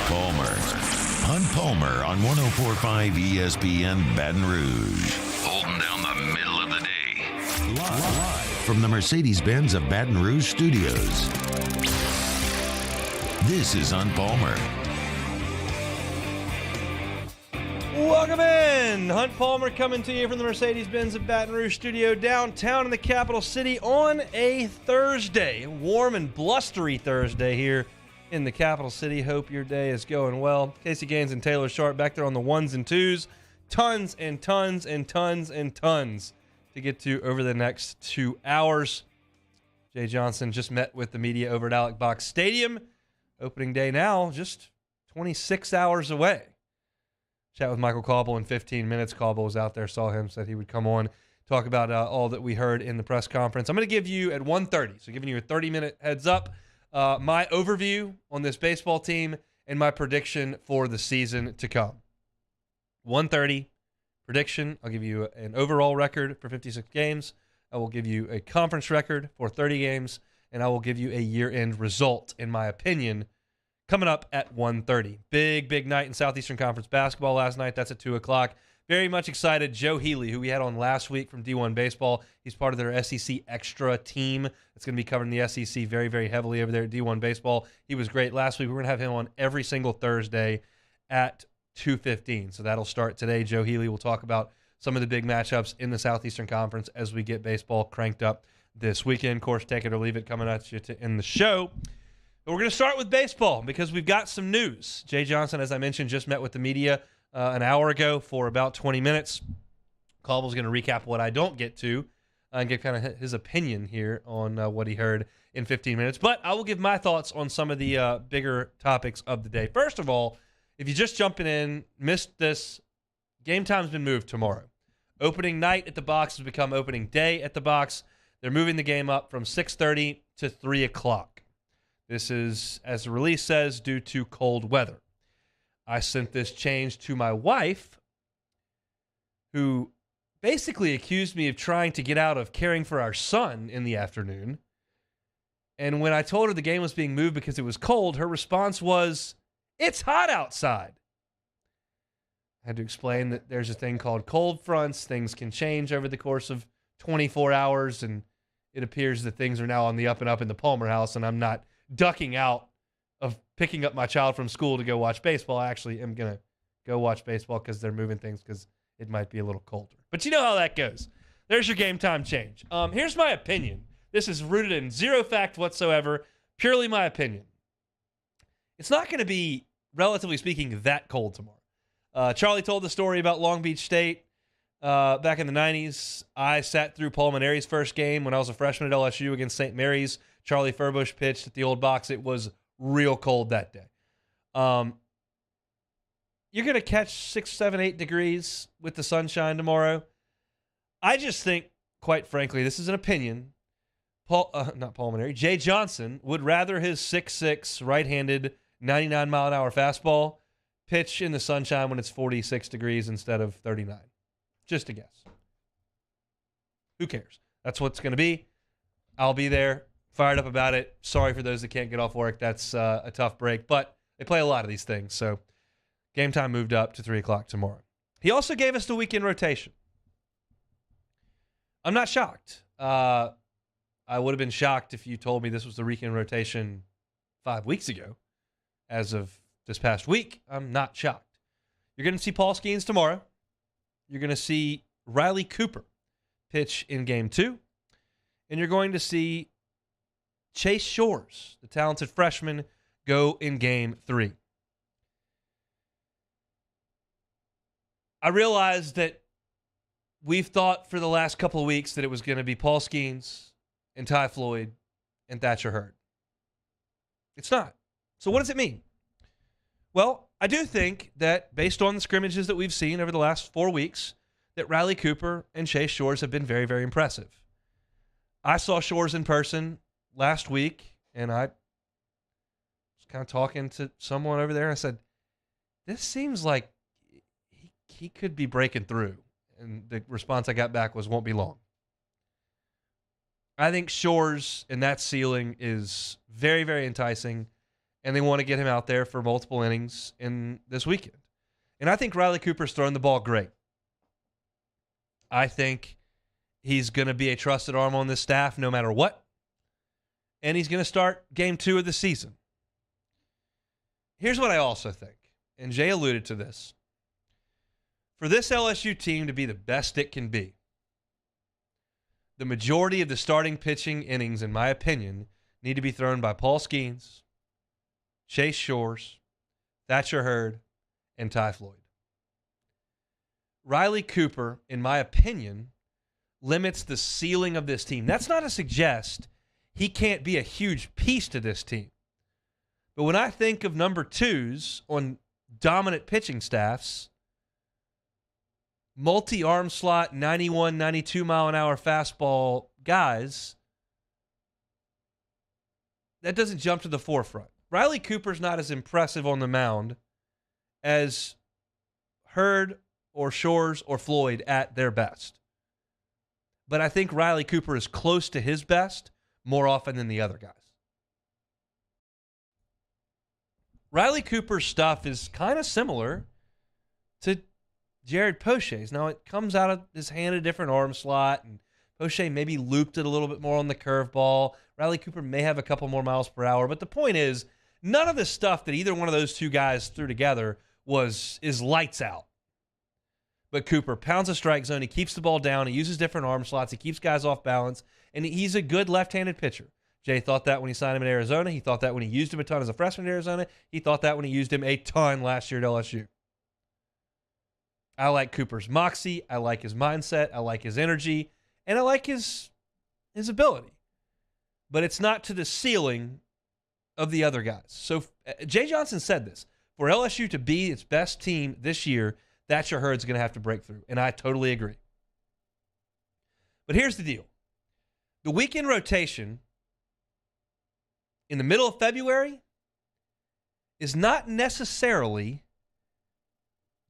Palmer. Hunt Palmer on 104.5 ESPN Baton Rouge. Holding down the middle of the day. Live from the Mercedes-Benz of Baton Rouge studios. This is Hunt Palmer. Welcome in. Hunt Palmer coming to you from the Mercedes-Benz of Baton Rouge studio downtown in the capital city on a Thursday. Warm and blustery Thursday here in the capital city. Hope your day is going well. Casey Gaines and Taylor Sharp back there on the ones and twos. Tons and tons and tons and tons to get to over the next 2 hours. Jay Johnson just met with the media over at Alec Box Stadium. Opening day now, just 26 hours away. Chat with Michael Cauble in 15 minutes. Cauble was out there, saw him, said he would come on, talk about all that we heard in the press conference. I'm going to give you at 1:30, so giving you a 30-minute heads up, my overview on this baseball team and my prediction for the season to come. 1:30 prediction. I'll give you an overall record for 56 games. I will give you a conference record for 30 games, and I will give you a year-end result, in my opinion, coming up at 1:30. Big night in Southeastern Conference basketball last night. That's at 2 o'clock. Very much excited. Joe Healy, who we had on last week from D1 Baseball, he's part of their SEC Extra team. That's going to be covering the SEC very, very heavily over there at D1 Baseball. He was great last week. We're going to have him on every single Thursday at 2:15. So that'll start today. Joe Healy will talk about some of the big matchups in the Southeastern Conference as we get baseball cranked up this weekend. Of course, take it or leave it coming at you to end the show. But we're going to start with baseball because we've got some news. Jay Johnson, as I mentioned, just met with the media an hour ago for about 20 minutes. Caldwell's going to recap what I don't get to and give kind of his opinion here on what he heard in 15 minutes. But I will give my thoughts on some of the bigger topics of the day. First of all, if you're just jumping in, missed this, game time's been moved tomorrow. Opening night at the box has become opening day at the box. They're moving the game up from 6:30 to 3 o'clock. This is, as the release says, due to cold weather. I sent this change to my wife, who basically accused me of trying to get out of caring for our son in the afternoon. And when I told her the game was being moved because it was cold, her response was, "It's hot outside." I had to explain that there's a thing called cold fronts. Things can change over the course of 24 hours, and it appears that things are now on the up and up in the Palmer house, and I'm not ducking out of picking up my child from school to go watch baseball. I actually am going to go watch baseball because they're moving things because it might be a little colder. But you know how that goes. There's your game time change. Here's my opinion. This is rooted in zero fact whatsoever, purely my opinion. It's not going to be, relatively speaking, that cold tomorrow. Charlie told the story about Long Beach State back in the 90s. I sat through Paul Maneri's first game when I was a freshman at LSU against St. Mary's. Charlie Furbush pitched at the old box. It was real cold that day. You're going to catch 6, 7, 8 degrees with the sunshine tomorrow. I just think, quite frankly, this is an opinion. Not Paul Maneri, Jay Johnson would rather his 6'6", right-handed, 99-mile-an-hour fastball pitch in the sunshine when it's 46 degrees instead of 39. Just a guess. Who cares? That's what's going to be. I'll be there. Fired up about it. Sorry for those that can't get off work. That's a tough break, but they play a lot of these things. So game time moved up to 3 o'clock tomorrow. He also gave us the weekend rotation. I'm not shocked. I would have been shocked if you told me this was the weekend rotation 5 weeks ago. As of this past week, I'm not shocked. You're going to see Paul Skeens tomorrow. You're going to see Riley Cooper pitch in Game 2. And you're going to see Chase Shores, the talented freshman, go in Game 3. I realize that we've thought for the last couple of weeks that it was going to be Paul Skeens and Ty Floyd and Thatcher Hurd. It's not. So what does it mean? Well, I do think that based on the scrimmages that we've seen over the last 4 weeks, that Riley Cooper and Chase Shores have been very, very impressive. I saw Shores in person last week, and I was kind of talking to someone over there, and I said, this seems like he could be breaking through. And the response I got back was, won't be long. I think Shores and that ceiling is very, very enticing. and they want to get him out there for multiple innings in this weekend. And I think Riley Cooper's throwing the ball great. I think he's going to be a trusted arm on this staff no matter what. And he's going to start game 2 of the season. Here's what I also think, and Jay alluded to this. For this LSU team to be the best it can be, the majority of the starting pitching innings, in my opinion, need to be thrown by Paul Skeens, Chase Shores, Thatcher Hurd, and Ty Floyd. Riley Cooper, in my opinion, limits the ceiling of this team. That's not to suggest he can't be a huge piece to this team. But when I think of number 2s on dominant pitching staffs, multi-arm slot, 91, 92 mile an hour fastball guys, that doesn't jump to the forefront. Riley Cooper's not as impressive on the mound as Hurd or Shores or Floyd at their best. But I think Riley Cooper is close to his best more often than the other guys. Riley Cooper's stuff is kind of similar to Jared Poche's. Now, it comes out of his hand a different arm slot, and Poche maybe looped it a little bit more on the curveball. Riley Cooper may have a couple more miles per hour, but the point is, none of the stuff that either one of those two guys threw together is lights out. But Cooper pounds a strike zone. He keeps the ball down. He uses different arm slots. He keeps guys off balance, and he's a good left-handed pitcher. Jay thought that when he signed him in Arizona. He thought that when he used him a ton as a freshman in Arizona. He thought that when he used him a ton last year at LSU. I like Cooper's moxie. I like his mindset. I like his energy. And I like his ability. But it's not to the ceiling of the other guys. So Jay Johnson said this. For LSU to be its best team this year, Thatcher Hurd's going to have to break through. And I totally agree. But here's the deal. The weekend rotation in the middle of February is not necessarily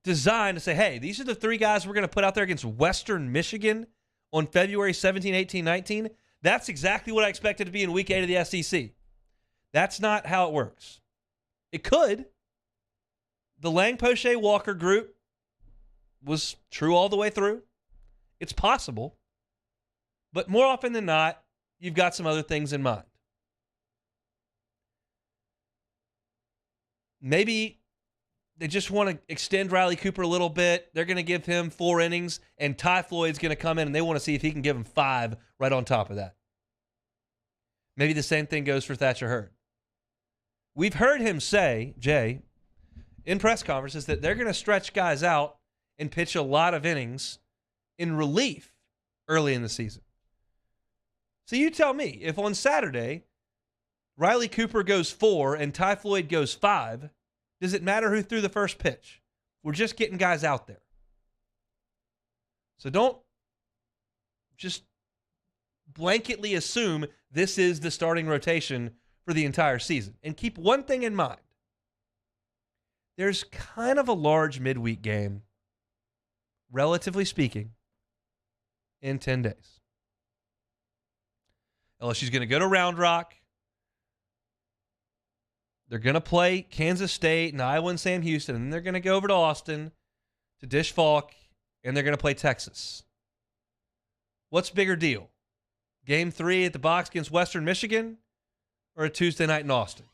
designed to say, hey, these are the 3 guys we're going to put out there against Western Michigan on February 17, 18, 19. That's exactly what I expected to be in week 8 of the SEC. That's not how it works. It could. The Lang, Poche, Walker group was true all the way through. It's possible. But more often than not, you've got some other things in mind. Maybe they just want to extend Riley Cooper a little bit. They're going to give him 4 innings, and Ty Floyd's going to come in, and they want to see if he can give him 5 right on top of that. Maybe the same thing goes for Thatcher Hurd. We've heard him say, Jay, in press conferences, that they're going to stretch guys out and pitch a lot of innings in relief early in the season. So you tell me, if on Saturday Riley Cooper goes 4 and Ty Floyd goes 5, does it matter who threw the first pitch? We're just getting guys out there. So don't just blanketly assume this is the starting rotation for the entire season. And keep one thing in mind. There's kind of a large midweek game, relatively speaking, in 10 days. LSU's going to go to Round Rock. They're going to play Kansas State and Iowa and Sam Houston, and then they're going to go over to Austin to Dish Falk, and they're going to play Texas. What's bigger deal? Game 3 at the box against Western Michigan or a Tuesday night in Austin?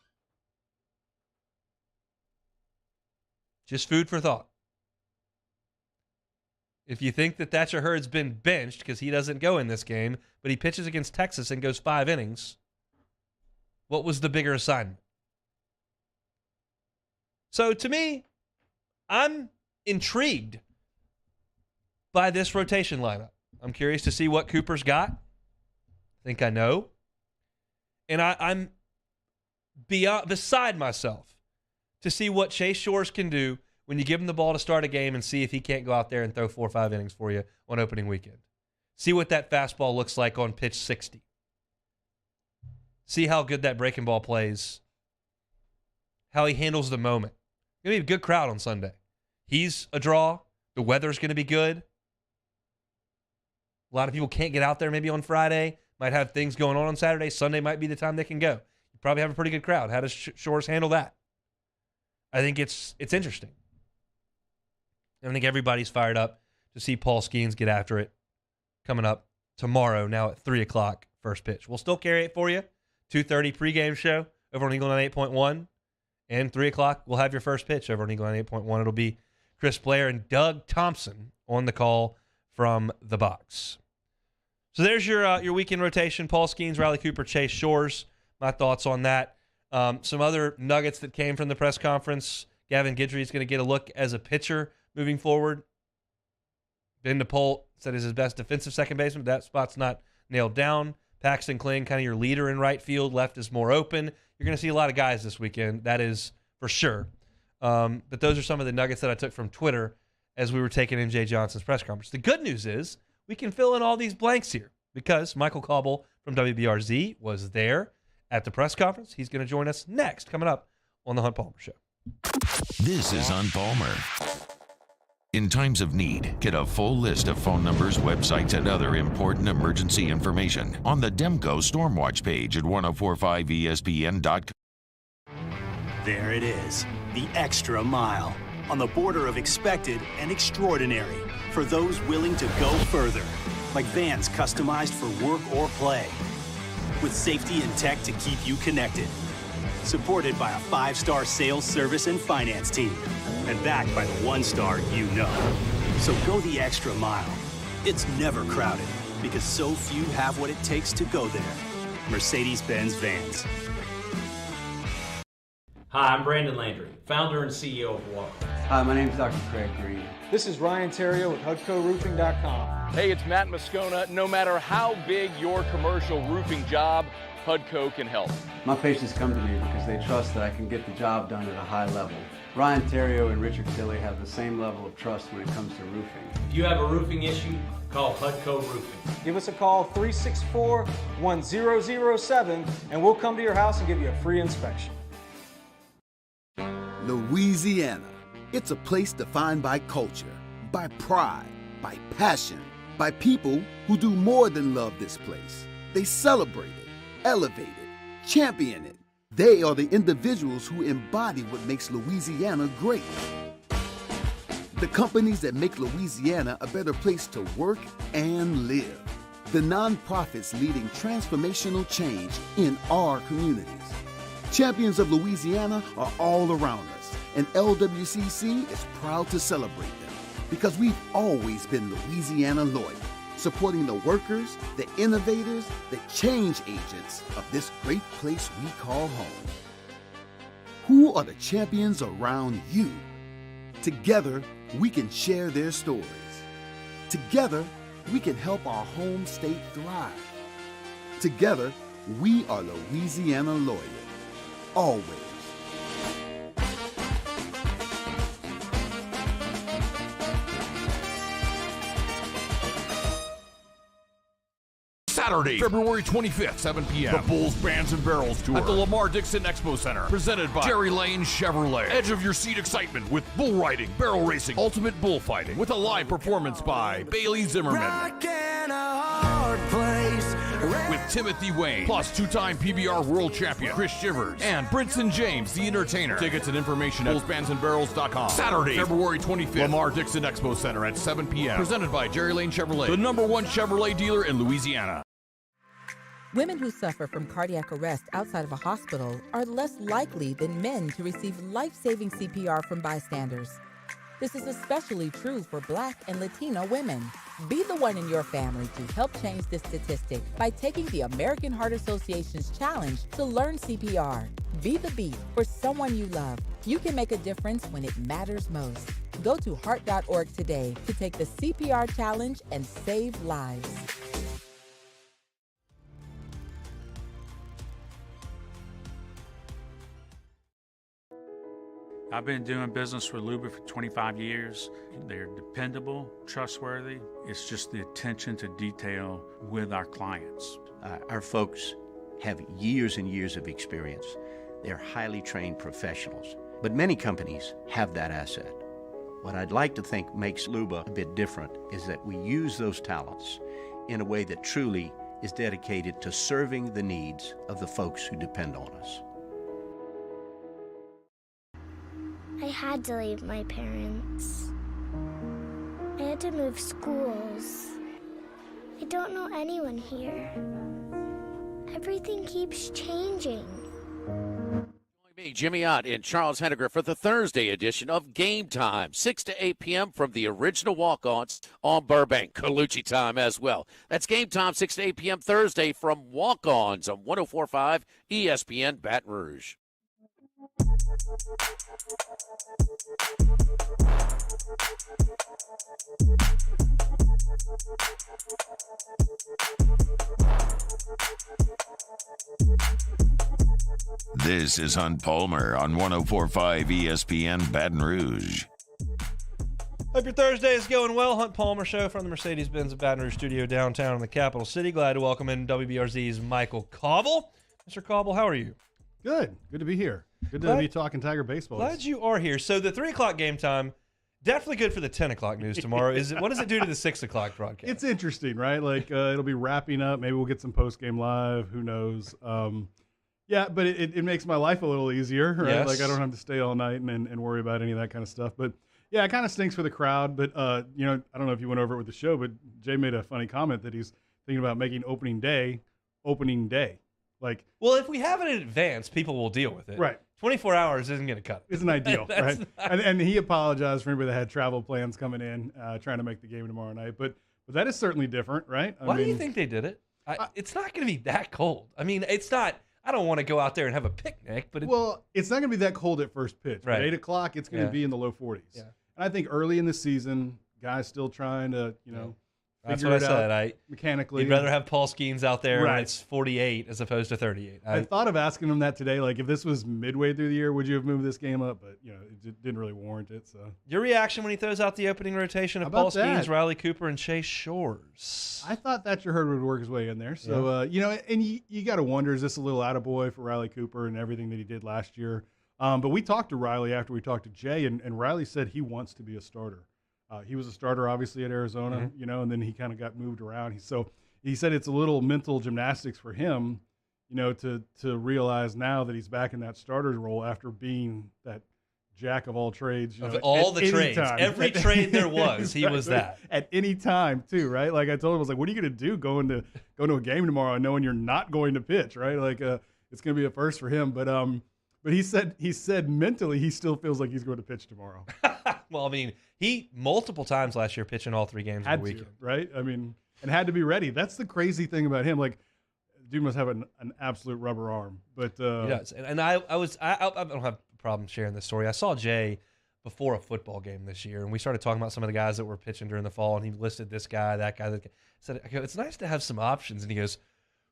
Just food for thought. If you think that Thatcher Hurd's been benched because he doesn't go in this game, but he pitches against Texas and goes 5 innings, what was the bigger assignment? So to me, I'm intrigued by this rotation lineup. I'm curious to see what Cooper's got. I think I know. And I'm beside myself to see what Chase Shores can do when you give him the ball to start a game and see if he can't go out there and throw 4 or 5 innings for you on opening weekend. See what that fastball looks like on pitch 60. See how good that breaking ball plays. How he handles the moment. Going to be a good crowd on Sunday. He's a draw. The weather's going to be good. A lot of people can't get out there maybe on Friday. Might have things going on Saturday. Sunday might be the time they can go. You probably have a pretty good crowd. How does Shores handle that? I think it's interesting. I think everybody's fired up to see Paul Skeens get after it coming up tomorrow, now at 3 o'clock, first pitch. We'll still carry it for you. 2:30 pregame show over on Eagle 98.1. And 3 o'clock, we'll have your first pitch over on Eagle 98.1. It'll be Chris Blair and Doug Thompson on the call from the box. So there's your weekend rotation. Paul Skeens, Riley Cooper, Chase Shores. My thoughts on that. Some other nuggets that came from the press conference. Gavin Guidry is going to get a look as a pitcher moving forward. Ben DePaul said is his best defensive second baseman. That spot's not nailed down. Paxton Kling, kind of your leader in right field. Left is more open. You're going to see a lot of guys this weekend. That is for sure. But those are some of the nuggets that I took from Twitter as we were taking MJ Johnson's press conference. The good news is we can fill in all these blanks here because Michael Cauble from WBRZ was there at the press conference. He's going to join us next, coming up on the Hunt Palmer Show. This is Hunt Palmer. In times of need, get a full list of phone numbers, websites, and other important emergency information on the Demco Stormwatch page at 1045ESPN.com. There it is, the extra mile, on the border of expected and extraordinary, for those willing to go further, like vans customized for work or play, with safety and tech to keep you connected. Supported by a 5-star sales, service, and finance team. And backed by the 1-star you know. So go the extra mile. It's never crowded because so few have what it takes to go there. Mercedes-Benz Vans. Hi, I'm Brandon Landry, founder and CEO of Walker. Hi, my name is Dr. Craig Green. This is Ryan Terrio with HUDCORoofing.com. Hey, it's Matt Moscona. No matter how big your commercial roofing job, HUDCO can help. My patients come to me because they trust that I can get the job done at a high level. Ryan Terrio and Richard Tilley have the same level of trust when it comes to roofing. If you have a roofing issue, call HUDCO Roofing. Give us a call, 364-1007, and we'll come to your house and give you a free inspection. Louisiana. It's a place defined by culture, by pride, by passion, by people who do more than love this place. They celebrate it, elevate it, champion it. They are the individuals who embody what makes Louisiana great. The companies that make Louisiana a better place to work and live. The nonprofits leading transformational change in our communities. Champions of Louisiana are all around us, and LWCC is proud to celebrate them because we've always been Louisiana loyal, supporting the workers, the innovators, the change agents of this great place we call home. Who are the champions around you? Together, we can share their stories. Together, we can help our home state thrive. Together, we are Louisiana loyal. Always. Saturday, February 25th, 7 p.m. The Bulls Bands and Barrels Tour at the Lamar Dixon Expo Center. Presented by Jerry Lane Chevrolet. Edge of your seat excitement with bull riding, barrel racing, ultimate bullfighting. With a live performance by Bailey Zimmerman. With Timothy Wayne, plus two-time PBR world champion Chris Shivers, and Brinson James, the entertainer. Tickets and information at bullsbandsandbarrels.com. Saturday, February 25th, Lamar Dixon Expo Center at 7 p.m. Presented by Jerry Lane Chevrolet, the #1 Chevrolet dealer in Louisiana. Women who suffer from cardiac arrest outside of a hospital are less likely than men to receive life-saving CPR from bystanders. This is especially true for Black and Latino women. Be the one in your family to help change this statistic by taking the American Heart Association's challenge to learn CPR. Be the beat for someone you love. You can make a difference when it matters most. Go to heart.org today to take the CPR challenge and save lives. I've been doing business with Luba for 25 years. They're dependable, trustworthy. It's just the attention to detail with our clients. Our folks have years and years of experience. They're highly trained professionals, but many companies have that asset. What I'd like to think makes Luba a bit different is that we use those talents in a way that truly is dedicated to serving the needs of the folks who depend on us. I had to leave my parents. I had to move schools. I don't know anyone here. Everything keeps changing. Me, Jimmy Ott and Charles Henniger for the Thursday edition of Game Time, 6 to 8 p.m. from the original Walk-Ons on Burbank. Colucci time as well. That's Game Time, 6 to 8 p.m. Thursday from Walk-Ons on 104.5 ESPN Baton Rouge. This is Hunt Palmer on 104.5 ESPN Baton Rouge. Hope your Thursday is going well. Hunt Palmer Show from the Mercedes-Benz of Baton Rouge studio downtown in the capital city. Glad to welcome in WBRZ's Michael Cauble. Mr. Cauble, how are you? Good. Good to be here. Good to be talking Tiger baseball. Glad you are here. So the 3 o'clock game time, definitely good for the 10 o'clock news tomorrow. What does it do to the 6 o'clock broadcast? It's interesting, right? Like it'll be wrapping up. Maybe we'll get some post-game live. Who knows? Yeah, but it makes my life a little easier, right? Yes. Like I don't have to stay all night and worry about any of that kind of stuff. But yeah, it kind of stinks for the crowd. But I don't know if you went over it with the show, but Jay made a funny comment that he's thinking about making opening day. Like, well, if we have it in advance, people will deal with it. Right. 24 hours isn't going to cut it. Isn't ideal, right? And he apologized for anybody that had travel plans coming in, trying to make the game tomorrow night. But that is certainly different, right? Why do you think they did it? It's not going to be that cold. I mean, it's not. I don't want to go out there and have a picnic, but it's not going to be that cold at first pitch. Right. At 8 o'clock, it's going to be in the low 40s. Yeah. And I think early in the season, guys still trying to, that's what I said. Mechanically. You'd rather have Paul Skeens out there right. when it's 48 as opposed to 38. I thought of asking him that today. Like, if this was midway through the year, would you have moved this game up? But, it didn't really warrant it. So your reaction when he throws out the opening rotation of Paul Skeens, Riley Cooper, and Chase Shores? I thought Thatcher Hurd would work his way in there. So, and you got to wonder, is this a little attaboy for Riley Cooper and everything that he did last year? But we talked to Riley after we talked to Jay, and Riley said he wants to be a starter. He was a starter, obviously, at Arizona, and then he kind of got moved around. So he said it's a little mental gymnastics for him, to realize now that he's back in that starter's role after being that jack of all trades. Of all the trades, every trade there was, he was that. At any time, too, right? Like I told him, I was like, what are you going to do going to a game tomorrow knowing you're not going to pitch, right? Like it's going to be a first for him. But he said mentally he still feels like he's going to pitch tomorrow. Well, I mean, he multiple times last year pitching all 3 games of the weekend. Right? I mean, and had to be ready. That's the crazy thing about him. Like, dude must have an absolute rubber arm. But he does. And I don't have a problem sharing this story. I saw Jay before a football game this year, and we started talking about some of the guys that were pitching during the fall, and he listed this guy, that guy. That guy. I go, it's nice to have some options. And he goes,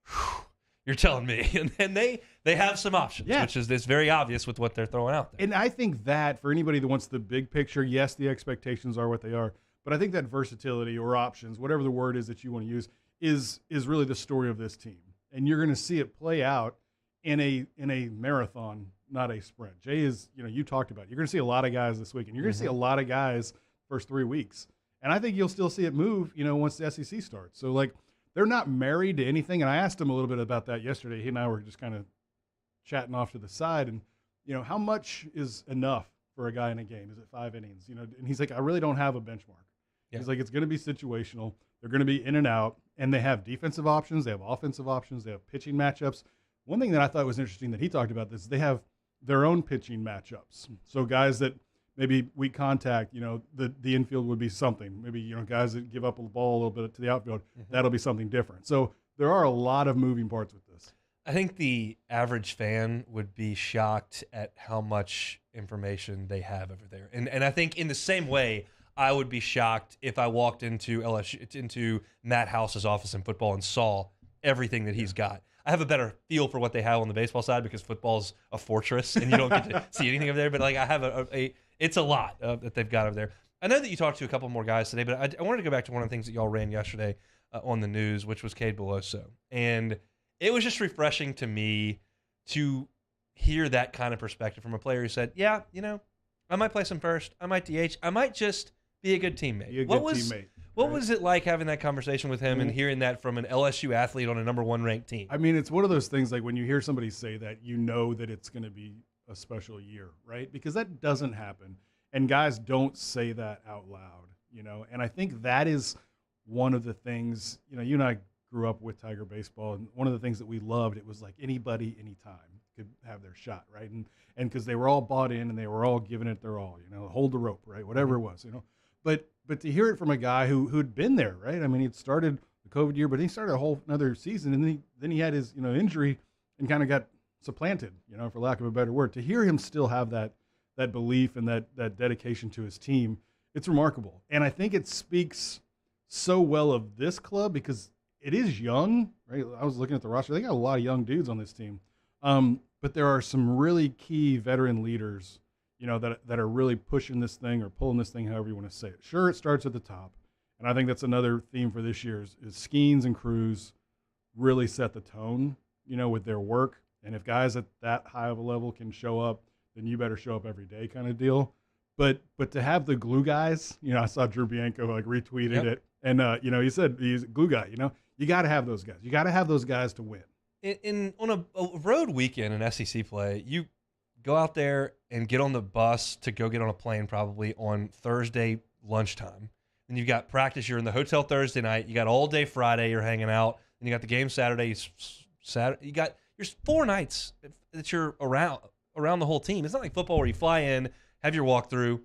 whew. You're telling me. And they have some options, which is this very obvious with what they're throwing out there. And I think that for anybody that wants the big picture, yes, the expectations are what they are. But I think that versatility or options, whatever the word is that you want to use, is really the story of this team. And you're going to see it play out in a marathon, not a sprint. Jay is, you talked about it. You're going to see a lot of guys this week, and you're going to see a lot of guys first 3 weeks. And I think you'll still see it move, once the SEC starts. So, like, they're not married to anything, and I asked him a little bit about that yesterday. He and I were just kind of chatting off to the side, and how much is enough for a guy in a game? Is it 5 innings? And he's like, I really don't have a benchmark. Yeah. He's like, it's going to be situational. They're going to be in and out, and they have defensive options, they have offensive options, they have pitching matchups. One thing that I thought was interesting that he talked about this, they have their own pitching matchups. So guys that maybe weak contact, the infield would be something. Maybe, guys that give up a ball a little bit to the outfield, that'll be something different. So there are a lot of moving parts with this. I think the average fan would be shocked at how much information they have over there. And I think in the same way, I would be shocked if I walked into Matt House's office in football and saw everything that he's got. I have a better feel for what they have on the baseball side because football's a fortress and you don't get to see anything over there. But like I have it's a lot that they've got over there. I know that you talked to a couple more guys today, but I wanted to go back to one of the things that y'all ran yesterday on the news, which was Cade Beloso. And it was just refreshing to me to hear that kind of perspective from a player who said, yeah, I might play some first. I might DH. I might just be a good teammate. Teammate. What was it like having that conversation with him and hearing that from an LSU athlete on a number 1 ranked team? I mean, it's one of those things like when you hear somebody say that, you know that it's going to be a special year, right? Because that doesn't happen. And guys don't say that out loud, you know? And I think that is one of the things, you know, you and I grew up with Tiger baseball, and one of the things that we loved, it was like anybody, anytime could have their shot, right? And because they were all bought in and they were all giving it their all, you know, hold the rope, right? Whatever it was, you know? But to hear it from a guy who'd been there, right? I mean, he'd started the COVID year, but he started a whole another season, and then he had his, you know, injury and kind of got supplanted, you know, for lack of a better word. To hear him still have that belief and that dedication to his team, it's remarkable. And I think it speaks so well of this club because it is young, right? I was looking at the roster. They got a lot of young dudes on this team. But there are some really key veteran leaders, you know, that are really pushing this thing or pulling this thing, however you want to say it. Sure, it starts at the top. And I think that's another theme for this year is Skeens and Cruz really set the tone, you know, with their work. And if guys at that high of a level can show up, then you better show up every day kind of deal. But to have the glue guys, you know, I saw Drew Bianco like retweeted it. And, you know, he said he's a glue guy, you know. You got to have those guys. You got to have those guys to win. On a road weekend in SEC play, you go out there and get on the bus to go get on a plane probably on Thursday lunchtime. Then you've got practice. You're in the hotel Thursday night. You got all day Friday. You're hanging out. Then you got the game Saturday. You got your 4 nights that you're around the whole team. It's not like football where you fly in, have your walkthrough,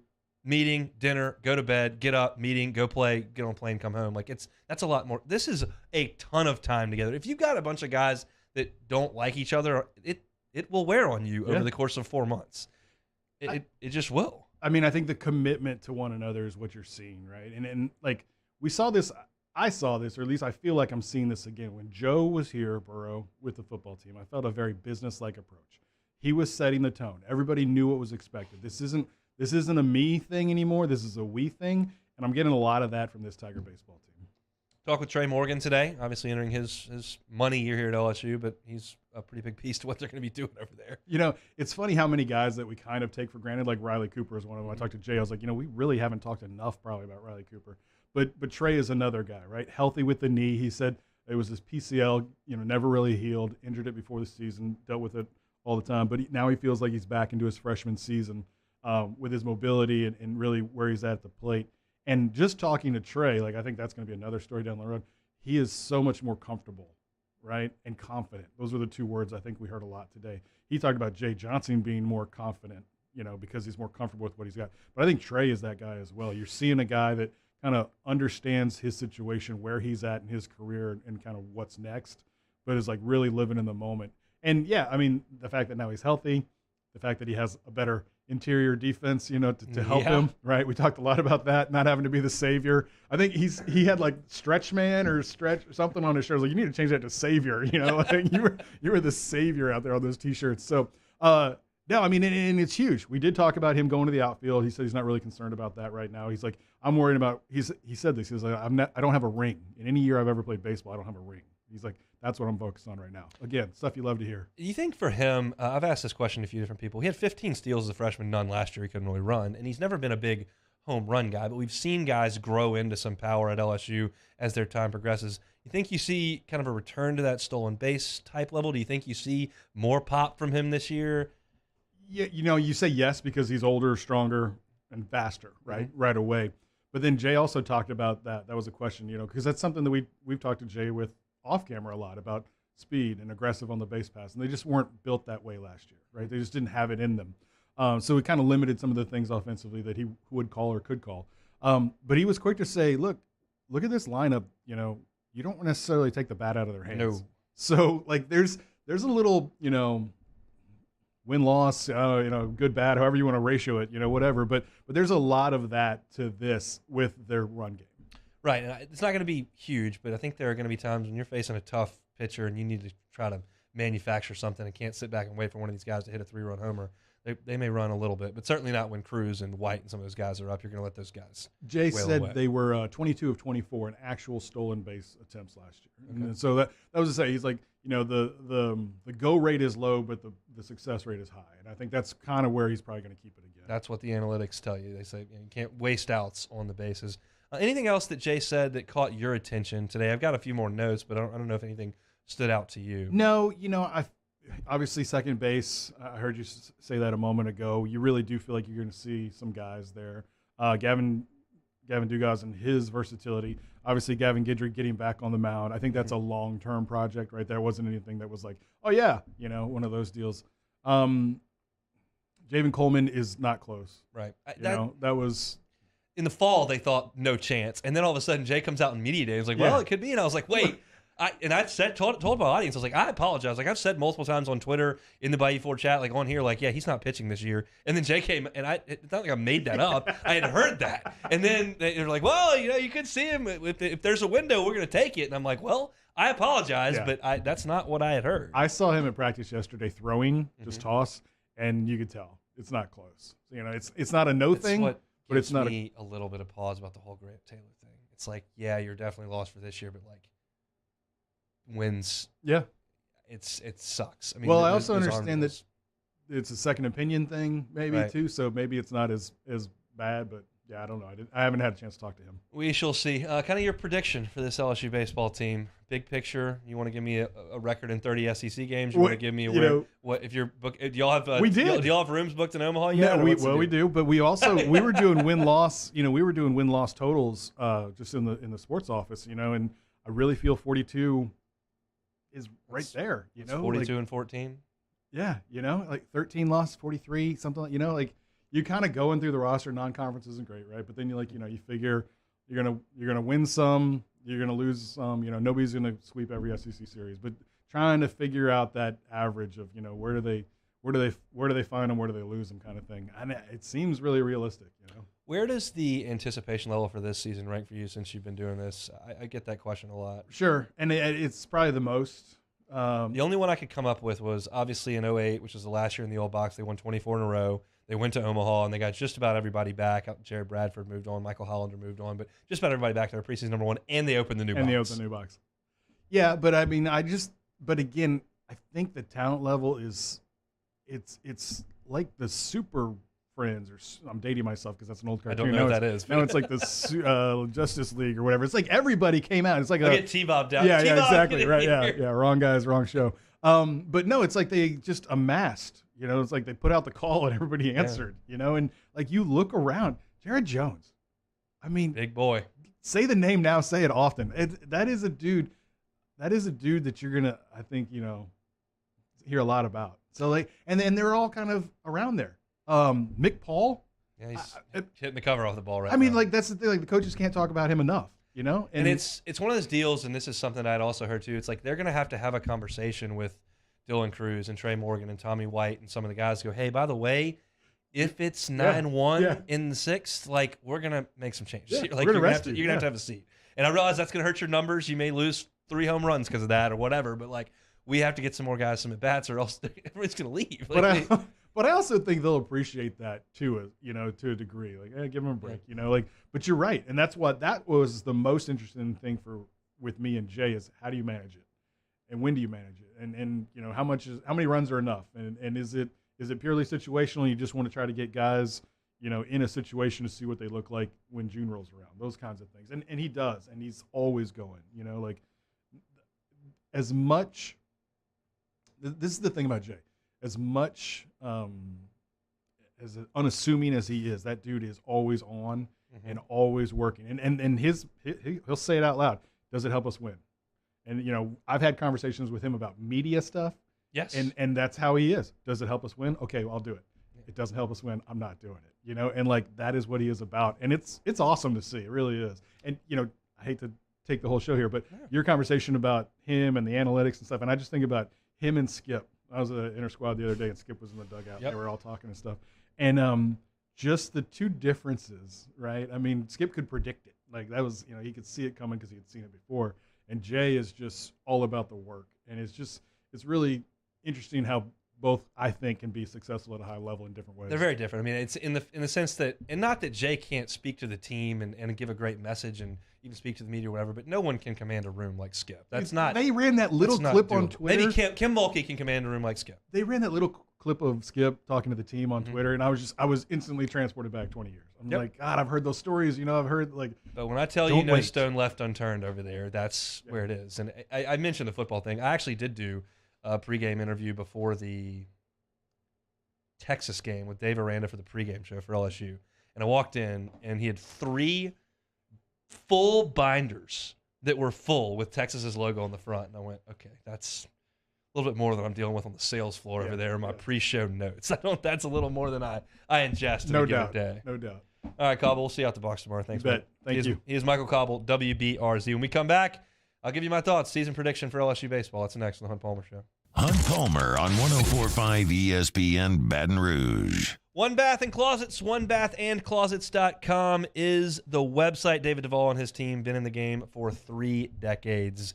meeting, dinner, go to bed, get up, meeting, go play, get on a plane, come home. Like that's a lot more. This is a ton of time together. If you've got a bunch of guys that don't like each other, it will wear on you over the course of 4 months. It just will. I mean, I think the commitment to one another is what you're seeing, right? And like we saw this, I saw this, or at least I feel like I'm seeing this again. When Joe was here, Burrow, with the football team, I felt a very business-like approach. He was setting the tone. Everybody knew what was expected. This isn't a me thing anymore. This is a we thing, and I'm getting a lot of that from this Tiger baseball team. Talk with Trey Morgan today, obviously entering his money year here at LSU, but he's a pretty big piece to what they're going to be doing over there. You know, it's funny how many guys that we kind of take for granted, like Riley Cooper is one of them. I talked to Jay. I was like, you know, we really haven't talked enough probably about Riley Cooper. But Trey is another guy, right? Healthy with the knee. He said it was his PCL, you know, never really healed, injured it before the season, dealt with it all the time. But now he feels like he's back into his freshman season with his mobility and really where he's at the plate. And just talking to Trey, like I think that's going to be another story down the road. He is so much more comfortable, right, and confident. Those were the 2 words I think we heard a lot today. He talked about Jay Johnson being more confident, you know, because he's more comfortable with what he's got. But I think Trey is that guy as well. You're seeing a guy that kind of understands his situation, where he's at in his career and kind of what's next, but is like really living in the moment. And yeah, I mean, the fact that now he's healthy, the fact that he has a better interior defense, you know, to help him, right? We talked a lot about that, not having to be the savior. I think he had like stretch man or stretch something on his shirt. Like, you need to change that to savior, you know? Like you were the savior out there on those T-shirts. So, no, I mean, and it's huge. We did talk about him going to the outfield. He said he's not really concerned about that right now. He's like, I'm worried about, he said this, he was like, I don't have a ring. In any year I've ever played baseball, I don't have a ring. He's like, that's what I'm focused on right now. Again, stuff you love to hear. You think for him, I've asked this question to a few different people. He had 15 steals as a freshman, none last year. He couldn't really run, and he's never been a big home run guy, but we've seen guys grow into some power at LSU as their time progresses. You think you see kind of a return to that stolen base type level? Do you think you see more pop from him this year? Yeah, you know, you say yes because he's older, stronger, and faster, right? Mm-hmm. Right away. But then Jay also talked about that. That was a question, you know, because that's something that we've talked to Jay with off camera a lot about speed and aggressive on the base pass, and they just weren't built that way last year, right? They just didn't have it in them. So it kind of limited some of the things offensively that he would call or could call. But he was quick to say, look at this lineup. You know, you don't necessarily take the bat out of their hands. No. So like there's a little, you know, win-loss, you know, good, bad, however you want to ratio it, you know, whatever. But there's a lot of that to this with their run game. Right. And it's not going to be huge, but I think there are going to be times when you're facing a tough pitcher and you need to try to manufacture something and can't sit back and wait for one of these guys to hit a 3-run homer. They may run a little bit, but certainly not when Cruz and White and some of those guys are up. You're going to let those guys. Jay said away. They were 22 of 24 in actual stolen base attempts last year. Okay. And so that was to say, he's like, you know, the go rate is low, but the success rate is high. And I think that's kind of where he's probably going to keep it again. That's what the analytics tell you. They say you can't waste outs on the bases. Anything else that Jay said that caught your attention today? I've got a few more notes, but I don't know if anything stood out to you. No, obviously second base. I heard you say that a moment ago. You really do feel like you're going to see some guys there. Gavin Dugas and his versatility. Obviously, Gavin Guidry getting back on the mound. I think that's a long-term project right there. It wasn't anything that was like, oh, yeah, one of those deals. Javen Coleman is not close. Right. That was – in the fall, they thought no chance. And then all of a sudden, Jay comes out in media day and was like, well, it could be. And I was like, wait. Told my audience, I was like, I apologize. Like, I've said multiple times on Twitter, in the Bayou 4 chat, like on here, like, yeah, he's not pitching this year. And then Jay came, and it's not like I made that up. I had heard that. And then they were like, well, you could see him. If there's a window, we're going to take it. And I'm like, well, I apologize, but that's not what I had heard. I saw him at practice yesterday throwing, just toss, and you could tell it's not close. It's not a thing. But it's not a little bit of pause about the whole Grant Taylor thing. It's like, yeah, you're definitely lost for this year, but like wins. Yeah, it sucks. I mean, I also understand that it's a second opinion thing, maybe too. So maybe it's not as bad, but yeah, I don't know. I haven't had a chance to talk to him. We shall see. Kind of your prediction for this LSU baseball team. Big picture. You want to give me a record in 30 SEC games? You want to give me what if you're book? Do y'all have we did. Do y'all have rooms booked in Omaha yet? No, we do. But we also we were doing win-loss. We were doing win-loss totals just in the sports office. And I really feel 42 is right there. 42 and 14. Yeah, like 13 loss, 43, something like like. You kind of going through the roster. Non-conference isn't great, right? But then you figure you're gonna win some, you're gonna lose some. Nobody's gonna sweep every SEC series, but trying to figure out that average of where do they find them, where do they lose them, kind of thing. And it seems really realistic. Where does the anticipation level for this season rank for you since you've been doing this? I get that question a lot. Sure, and it's probably the most. The only one I could come up with was obviously in 08, which was the last year in the old box. They won 24 in a row. They went to Omaha, and they got just about everybody back. Jared Bradford moved on. Michael Hollander moved on. But just about everybody back to their preseason number one, and they opened the new box. Yeah, but I mean, but again, I think the talent level is it's like the Super Friends, or I'm dating myself because that's an old cartoon. I don't know what that is. Now it's like the Justice League or whatever. It's like everybody came out. It's like get T-Bob down. Yeah, exactly. Right, yeah. Wrong guys, wrong show. But no, it's like they just amassed. It's like they put out the call and everybody answered. And like you look around, Jared Jones. I mean, big boy. Say the name now. Say it often. That is a dude. That is a dude that you're gonna, I think, hear a lot about. So and they're all kind of around there. Mick Paul. Yeah, he's hitting the cover off the ball right now. I mean, like that's the thing. Like the coaches can't talk about him enough. And it's one of those deals, and this is something I'd also heard too. It's like they're gonna have to have a conversation with Dylan Cruz and Trey Morgan and Tommy White and some of the guys go, hey, by the way, if it's 9-1 in the sixth, like we're gonna make some changes. Yeah, like you're gonna have to have a seat. And I realize that's gonna hurt your numbers. You may lose 3 home runs because of that or whatever. But like we have to get some more guys some at bats, or else everyone's gonna leave. Like, but I also think they'll appreciate that too, to a degree. Like, give them a break, But you're right, and that was the most interesting thing with me and Jay is how do you manage it, and when do you manage it, and how many runs are enough, and is it purely situational? You just want to try to get guys, in a situation to see what they look like when June rolls around, those kinds of things, and he does, and he's always going, like as much. This is the thing about Jay. As much as unassuming as he is, that dude is always on and always working. And he'll say it out loud. Does it help us win? And I've had conversations with him about media stuff. Yes. And that's how he is. Does it help us win? Okay, well, I'll do it. It doesn't help us win. I'm not doing it. And like that is what he is about. And it's awesome to see. It really is. And I hate to take the whole show here, but your conversation about him and the analytics and stuff, and I just think about him and Skip. I was at inter squad the other day, and Skip was in the dugout. Yep. They were all talking and stuff. And just the two differences, right? I mean, Skip could predict it. Like that was, he could see it coming because he had seen it before. And Jay is just all about the work. And it's really interesting how both, I think, can be successful at a high level in different ways. They're very different. I mean, it's in the sense that, and not that Jay can't speak to the team and give a great message and even speak to the media or whatever, but no one can command a room like Skip. That's not. They ran that little clip on Twitter. Maybe Kim Mulkey can command a room like Skip. They ran that little clip of Skip talking to the team on Twitter, and I was instantly transported back 20 years. I'm like, God, I've heard those stories. I've heard But when I tell you, no stone left unturned over there, that's where it is. And I mentioned the football thing. I actually did do a pregame interview before the Texas game with Dave Aranda for the pregame show for LSU. And I walked in, and he had 3 full binders that were full with Texas's logo on the front. And I went, okay, that's a little bit more than I'm dealing with on the sales floor over there in my pre-show notes. That's a little more than I ingest in a given day. No doubt. All right, Cobble, we'll see you out the box tomorrow. Thanks, man. Thank you. He is Michael Cobble, WBRZ. When we come back, I'll give you my thoughts. Season prediction for LSU baseball. That's next on the Hunt Palmer Show. Hunt Palmer on 104.5 ESPN Baton Rouge. One Bath and Closets, onebathandclosets.com is the website. David Duvall and his team been in the game for 3 decades.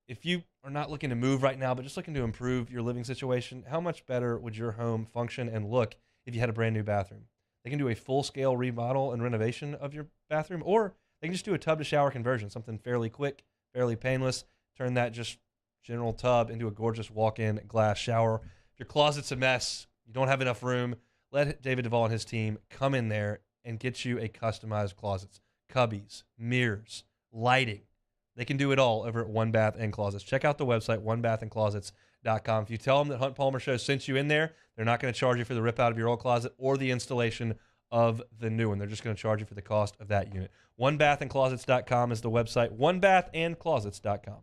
If you are not looking to move right now, but just looking to improve your living situation, how much better would your home function and look if you had a brand new bathroom? They can do a full-scale remodel and renovation of your bathroom, or they can just do a tub-to-shower conversion, something fairly quick, fairly painless, turn that just general tub into a gorgeous walk-in glass shower. If your closet's a mess, you don't have enough room, let David Duvall and his team come in there and get you a customized closets, cubbies, mirrors, lighting. They can do it all over at One Bath and Closets. Check out the website, onebathandclosets.com. If you tell them that Hunt Palmer Show sent you in there, they're not going to charge you for the rip out of your old closet or the installation of the new one. They're just going to charge you for the cost of that unit. Onebathandclosets.com is the website, onebathandclosets.com.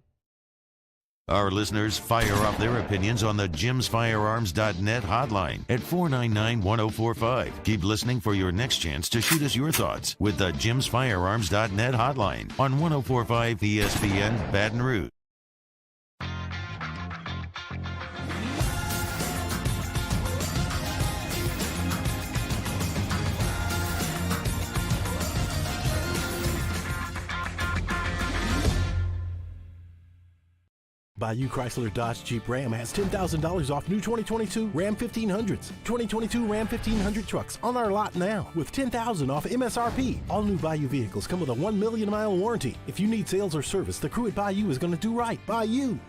Our listeners fire off their opinions on the jimsfirearms.net hotline at 499-1045. Keep listening for your next chance to shoot us your thoughts with the jimsfirearms.net hotline on 104.5 ESPN Baton Rouge. Bayou Chrysler Dodge Jeep Ram has $10,000 off new 2022 Ram 1500s. 2022 Ram 1500 trucks on our lot now with $10,000 off MSRP. All new Bayou vehicles come with a 1 million mile warranty. If you need sales or service, the crew at Bayou is going to do right by you.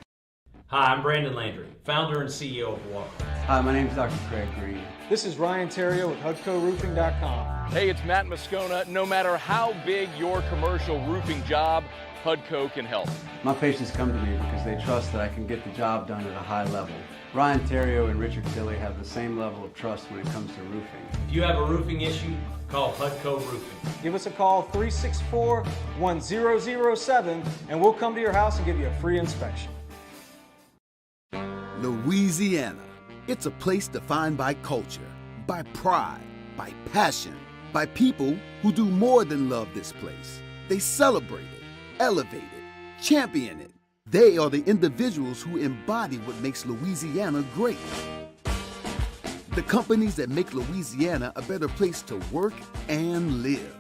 Hi, I'm Brandon Landry, founder and CEO of Walker. Hi, my name is Dr. Craig Green. This is Ryan Terrio with HUDCORoofing.com. Hey, it's Matt Moscona. No matter how big your commercial roofing job, HUDCO can help. My patients come to me because they trust that I can get the job done at a high level. Ryan Terrio and Richard Tilley have the same level of trust when it comes to roofing. If you have a roofing issue, call HUDCO Roofing. Give us a call, 364-1007, and we'll come to your house and give you a free inspection. Louisiana. It's a place defined by culture, by pride, by passion, by people who do more than love this place. They celebrate it, elevate it, champion it. They are the individuals who embody what makes Louisiana great. The companies that make Louisiana a better place to work and live.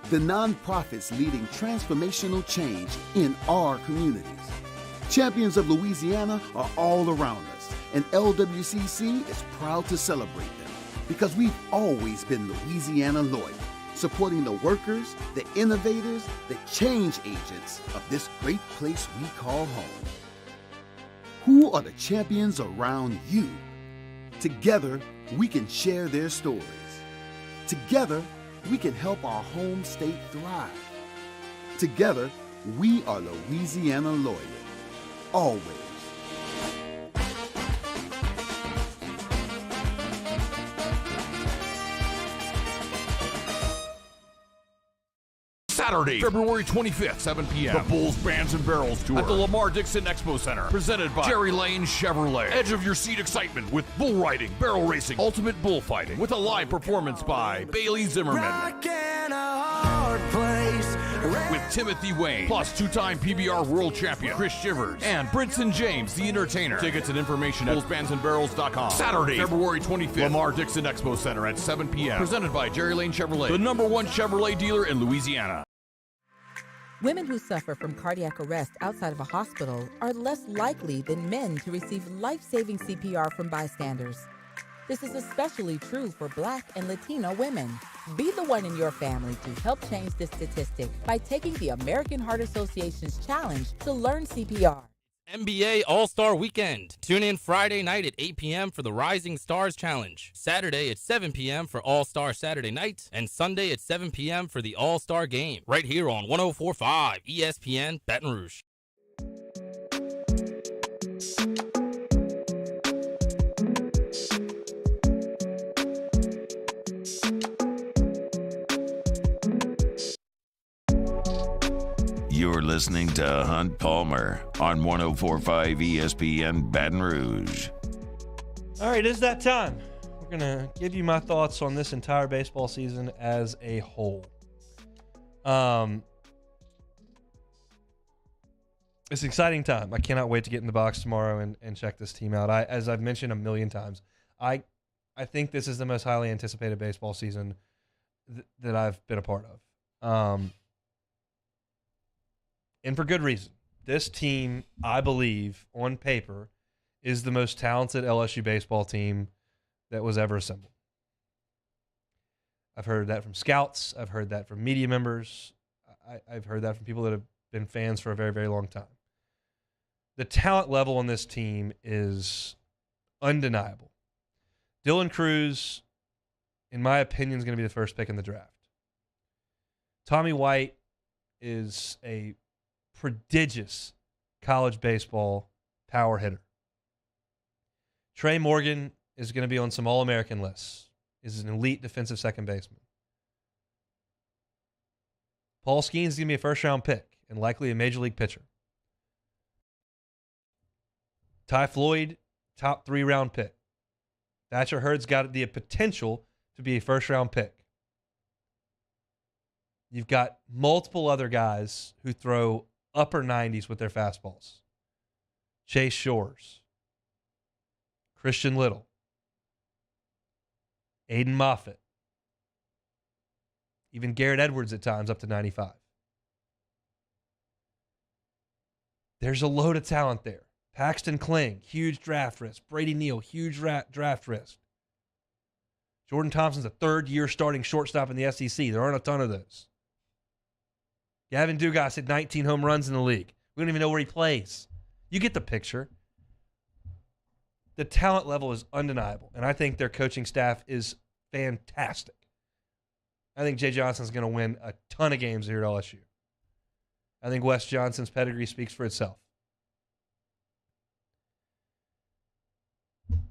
The nonprofits leading transformational change in our communities. Champions of Louisiana are all around us, and LWCC is proud to celebrate them because we've always been Louisiana loyal, supporting the workers, the innovators, the change agents of this great place we call home. Who are the champions around you? Together, we can share their stories. Together, we can help our home state thrive. Together, we are Louisiana loyal. Always. Saturday, February 25th, 7 p.m. The Bulls Bands and Barrels Tour at the Lamar Dixon Expo Center. Presented by Jerry Lane Chevrolet. Edge of your seat excitement with bull riding, barrel racing, ultimate bullfighting. With a live performance by Bailey Zimmerman. With Timothy Wayne, plus two-time PBR world champion Chris Shivers, and Brinson James, the entertainer. Tickets and information at bullsbandsandbarrels.com. Saturday, February 25th, Lamar Dixon Expo Center at 7 p.m. Presented by Jerry Lane Chevrolet, the #1 Chevrolet dealer in Louisiana. Women who suffer from cardiac arrest outside of a hospital are less likely than men to receive life-saving CPR from bystanders. This is especially true for Black and Latino women. Be the one in your family to help change this statistic by taking the American Heart Association's challenge to learn CPR. NBA All-Star Weekend. Tune in Friday night at 8 p.m. for the Rising Stars Challenge. Saturday at 7 p.m. for All-Star Saturday Night. And Sunday at 7 p.m. for the All-Star Game. Right here on 104.5 ESPN Baton Rouge. You're listening to Hunt Palmer on 104.5 ESPN Baton Rouge. All right, it's that time. We're going to give you my thoughts on this entire baseball season as a whole. It's an exciting time. I cannot wait to get in the box tomorrow and check this team out. As I've mentioned a million times, I think this is the most highly anticipated baseball season that I've been a part of. And for good reason. This team, I believe, on paper, is the most talented LSU baseball team that was ever assembled. I've heard that from scouts. I've heard that from media members. I've heard that from people that have been fans for a very, very long time. The talent level on this team is undeniable. Dylan Cruz, in my opinion, is going to be the first pick in the draft. Tommy White is a prodigious college baseball power hitter. Trey Morgan is going to be on some All-American lists. Is an elite defensive second baseman. Paul Skeens is going to be a first-round pick and likely a major league pitcher. Ty Floyd, top 3-round pick. Thatcher Hurd's got the potential to be a first-round pick. You've got multiple other guys who throw upper 90s with their fastballs. Chase Shores, Christian Little, Aiden Moffitt, even Garrett Edwards at times up to 95. There's a load of talent there. Paxton Kling, huge draft risk. Brady Neal, huge draft risk. Jordan Thompson's a third-year starting shortstop in the SEC. There aren't a ton of those. Gavin Dugas hit 19 home runs in the league. We don't even know where he plays. You get the picture. The talent level is undeniable, and I think their coaching staff is fantastic. I think Jay Johnson's going to win a ton of games here at LSU. I think Wes Johnson's pedigree speaks for itself.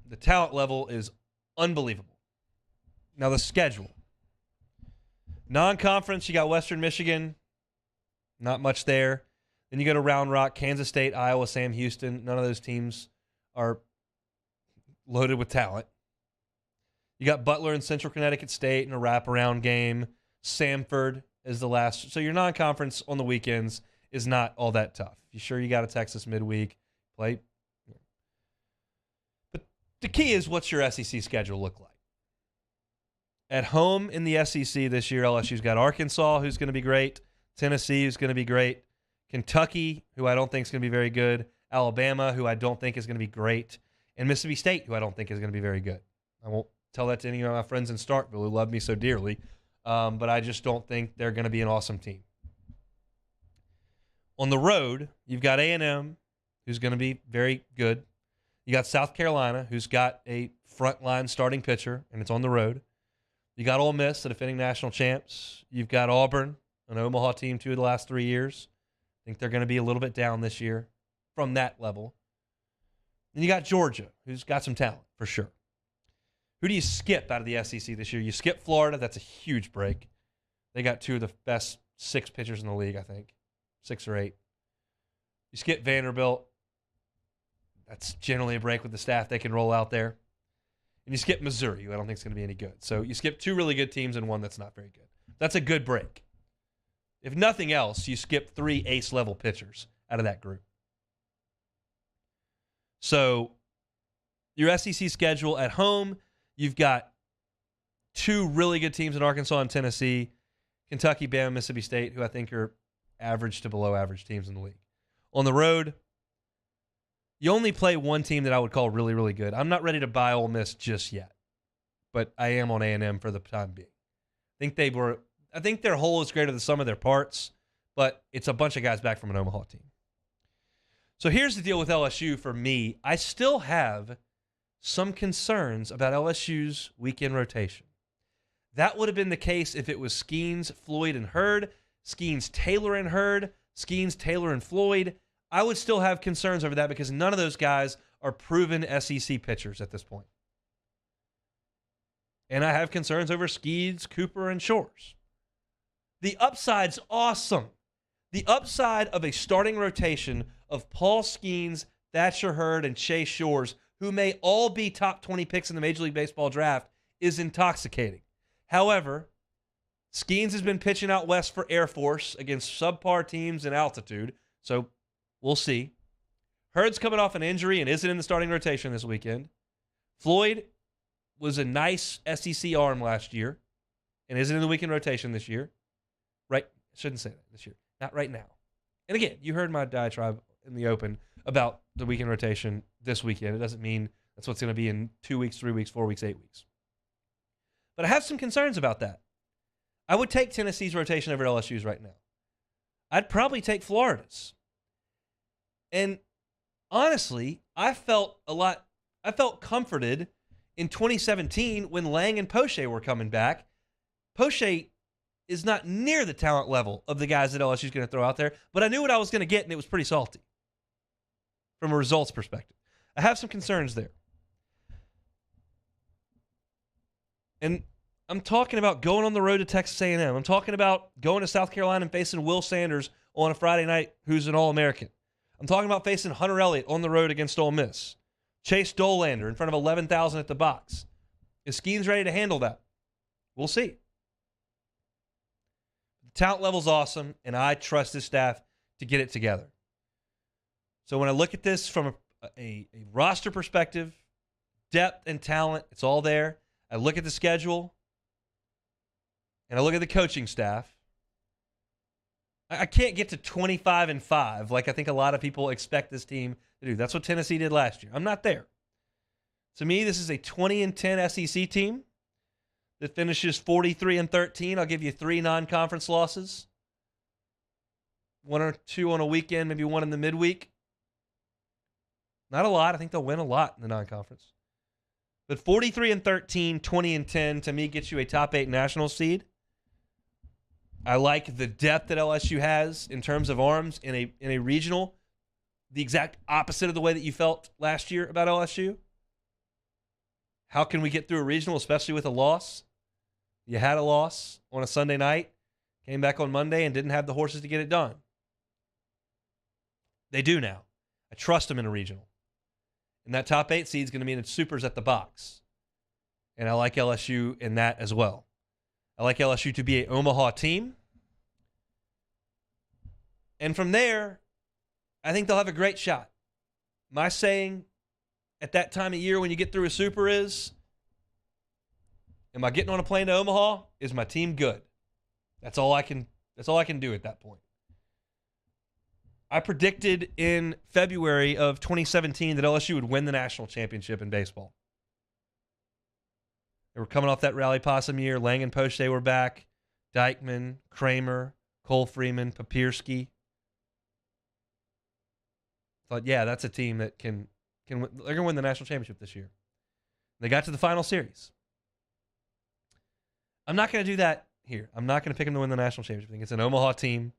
The talent level is unbelievable. Now the schedule. Non-conference, you got Western Michigan. Not much there. Then you go to Round Rock, Kansas State, Iowa, Sam Houston. None of those teams are loaded with talent. You got Butler and Central Connecticut State in a wraparound game. Samford is the last. So your non-conference on the weekends is not all that tough. You sure you got a Texas midweek play? But the key is, what's your SEC schedule look like? At home in the SEC this year, LSU's got Arkansas, who's going to be great. Tennessee, who's going to be great. Kentucky, who I don't think is going to be very good. Alabama, who I don't think is going to be great. And Mississippi State, who I don't think is going to be very good. I won't tell that to any of my friends in Starkville who love me so dearly, but I just don't think they're going to be an awesome team. On the road, you've got A&M, who's going to be very good. You got South Carolina, who's got a frontline starting pitcher, and it's on the road. You got Ole Miss, the defending national champs. You've got Auburn, an Omaha team 2 of the last 3 years. I think they're going to be a little bit down this year from that level. Then you got Georgia, who's got some talent for sure. Who do you skip out of the SEC this year? You skip Florida. That's a huge break. They got 2 of the best 6 pitchers in the league, I think. 6 or 8. You skip Vanderbilt. That's generally a break with the staff they can roll out there. And you skip Missouri, who I don't think is going to be any good. So you skip 2 really good teams and 1 that's not very good. That's a good break. If nothing else, you skip 3 ace-level pitchers out of that group. So your SEC schedule at home, you've got 2 really good teams in Arkansas and Tennessee, Kentucky, Bama, Mississippi State, who I think are average to below average teams in the league. On the road, you only play 1 team that I would call really, really good. I'm not ready to buy Ole Miss just yet, but I am on A&M for the time being. I think their whole is greater than the sum of their parts, but it's a bunch of guys back from an Omaha team. So here's the deal with LSU for me. I still have some concerns about LSU's weekend rotation. That would have been the case if it was Skeens, Floyd, and Hurd, Skeens, Taylor, and Hurd, Skeens, Taylor, and Floyd. I would still have concerns over that because none of those guys are proven SEC pitchers at this point. And I have concerns over Skeens, Cooper, and Shores. The upside's awesome. The upside of a starting rotation of Paul Skeens, Thatcher Hurd, and Chase Shores, who may all be top 20 picks in the Major League Baseball draft, is intoxicating. However, Skeens has been pitching out west for Air Force against subpar teams in altitude, so we'll see. Hurd's coming off an injury and isn't in the starting rotation this weekend. Floyd was a nice SEC arm last year and isn't in the weekend rotation this year. Right? I shouldn't say that this year. Not right now. And again, you heard my diatribe in the open about the weekend rotation this weekend. It doesn't mean that's what's going to be in 2 weeks, 3 weeks, 4 weeks, 8 weeks. But I have some concerns about that. I would take Tennessee's rotation over LSU's right now. I'd probably take Florida's. And honestly, I felt comforted in 2017 when Lang and Poche were coming back. Poche is not near the talent level of the guys that LSU is going to throw out there, but I knew what I was going to get, and it was pretty salty from a results perspective. I have some concerns there. And I'm talking about going on the road to Texas A&M. I'm talking about going to South Carolina and facing Will Sanders on a Friday night, who's an All-American. I'm talking about facing Hunter Elliott on the road against Ole Miss. Chase Dolander in front of 11,000 at the box. Is Skeens ready to handle that? We'll see. The talent level's awesome, and I trust this staff to get it together. So when I look at this from a roster perspective, depth and talent, it's all there. I look at the schedule, and I look at the coaching staff. I can't get to 25-5 like I think a lot of people expect this team to do. That's what Tennessee did last year. I'm not there. To me, this is a 20-10 SEC team that finishes 43-13. I'll give you 3 non-conference losses. 1 or 2 on a weekend, maybe 1 in the midweek. Not a lot. I think they'll win a lot in the non-conference. But 43-13, 20-10, to me, gets you a top 8 national seed. I like the depth that LSU has in terms of arms in a regional, the exact opposite of the way that you felt last year about LSU. How can we get through a regional, especially with a loss? You had a loss on a Sunday night, came back on Monday, and didn't have the horses to get it done. They do now. I trust them in a regional. And that top 8 seed is going to mean it's supers at the box. And I like LSU in that as well. I like LSU to be an Omaha team. And from there, I think they'll have a great shot. My saying at that time of year when you get through a super is, am I getting on a plane to Omaha? Is my team good? That's all I can do at that point. I predicted in February of 2017 that LSU would win the national championship in baseball. They were coming off that Rally Possum year. Lang and Poche were back. Dykeman, Kramer, Cole Freeman, Papirski. Thought, yeah, that's a team that can win. They're going to win the national championship this year. They got to the final series. I'm not going to do that here. I'm not going to pick them to win the national championship. I think it's an Omaha team.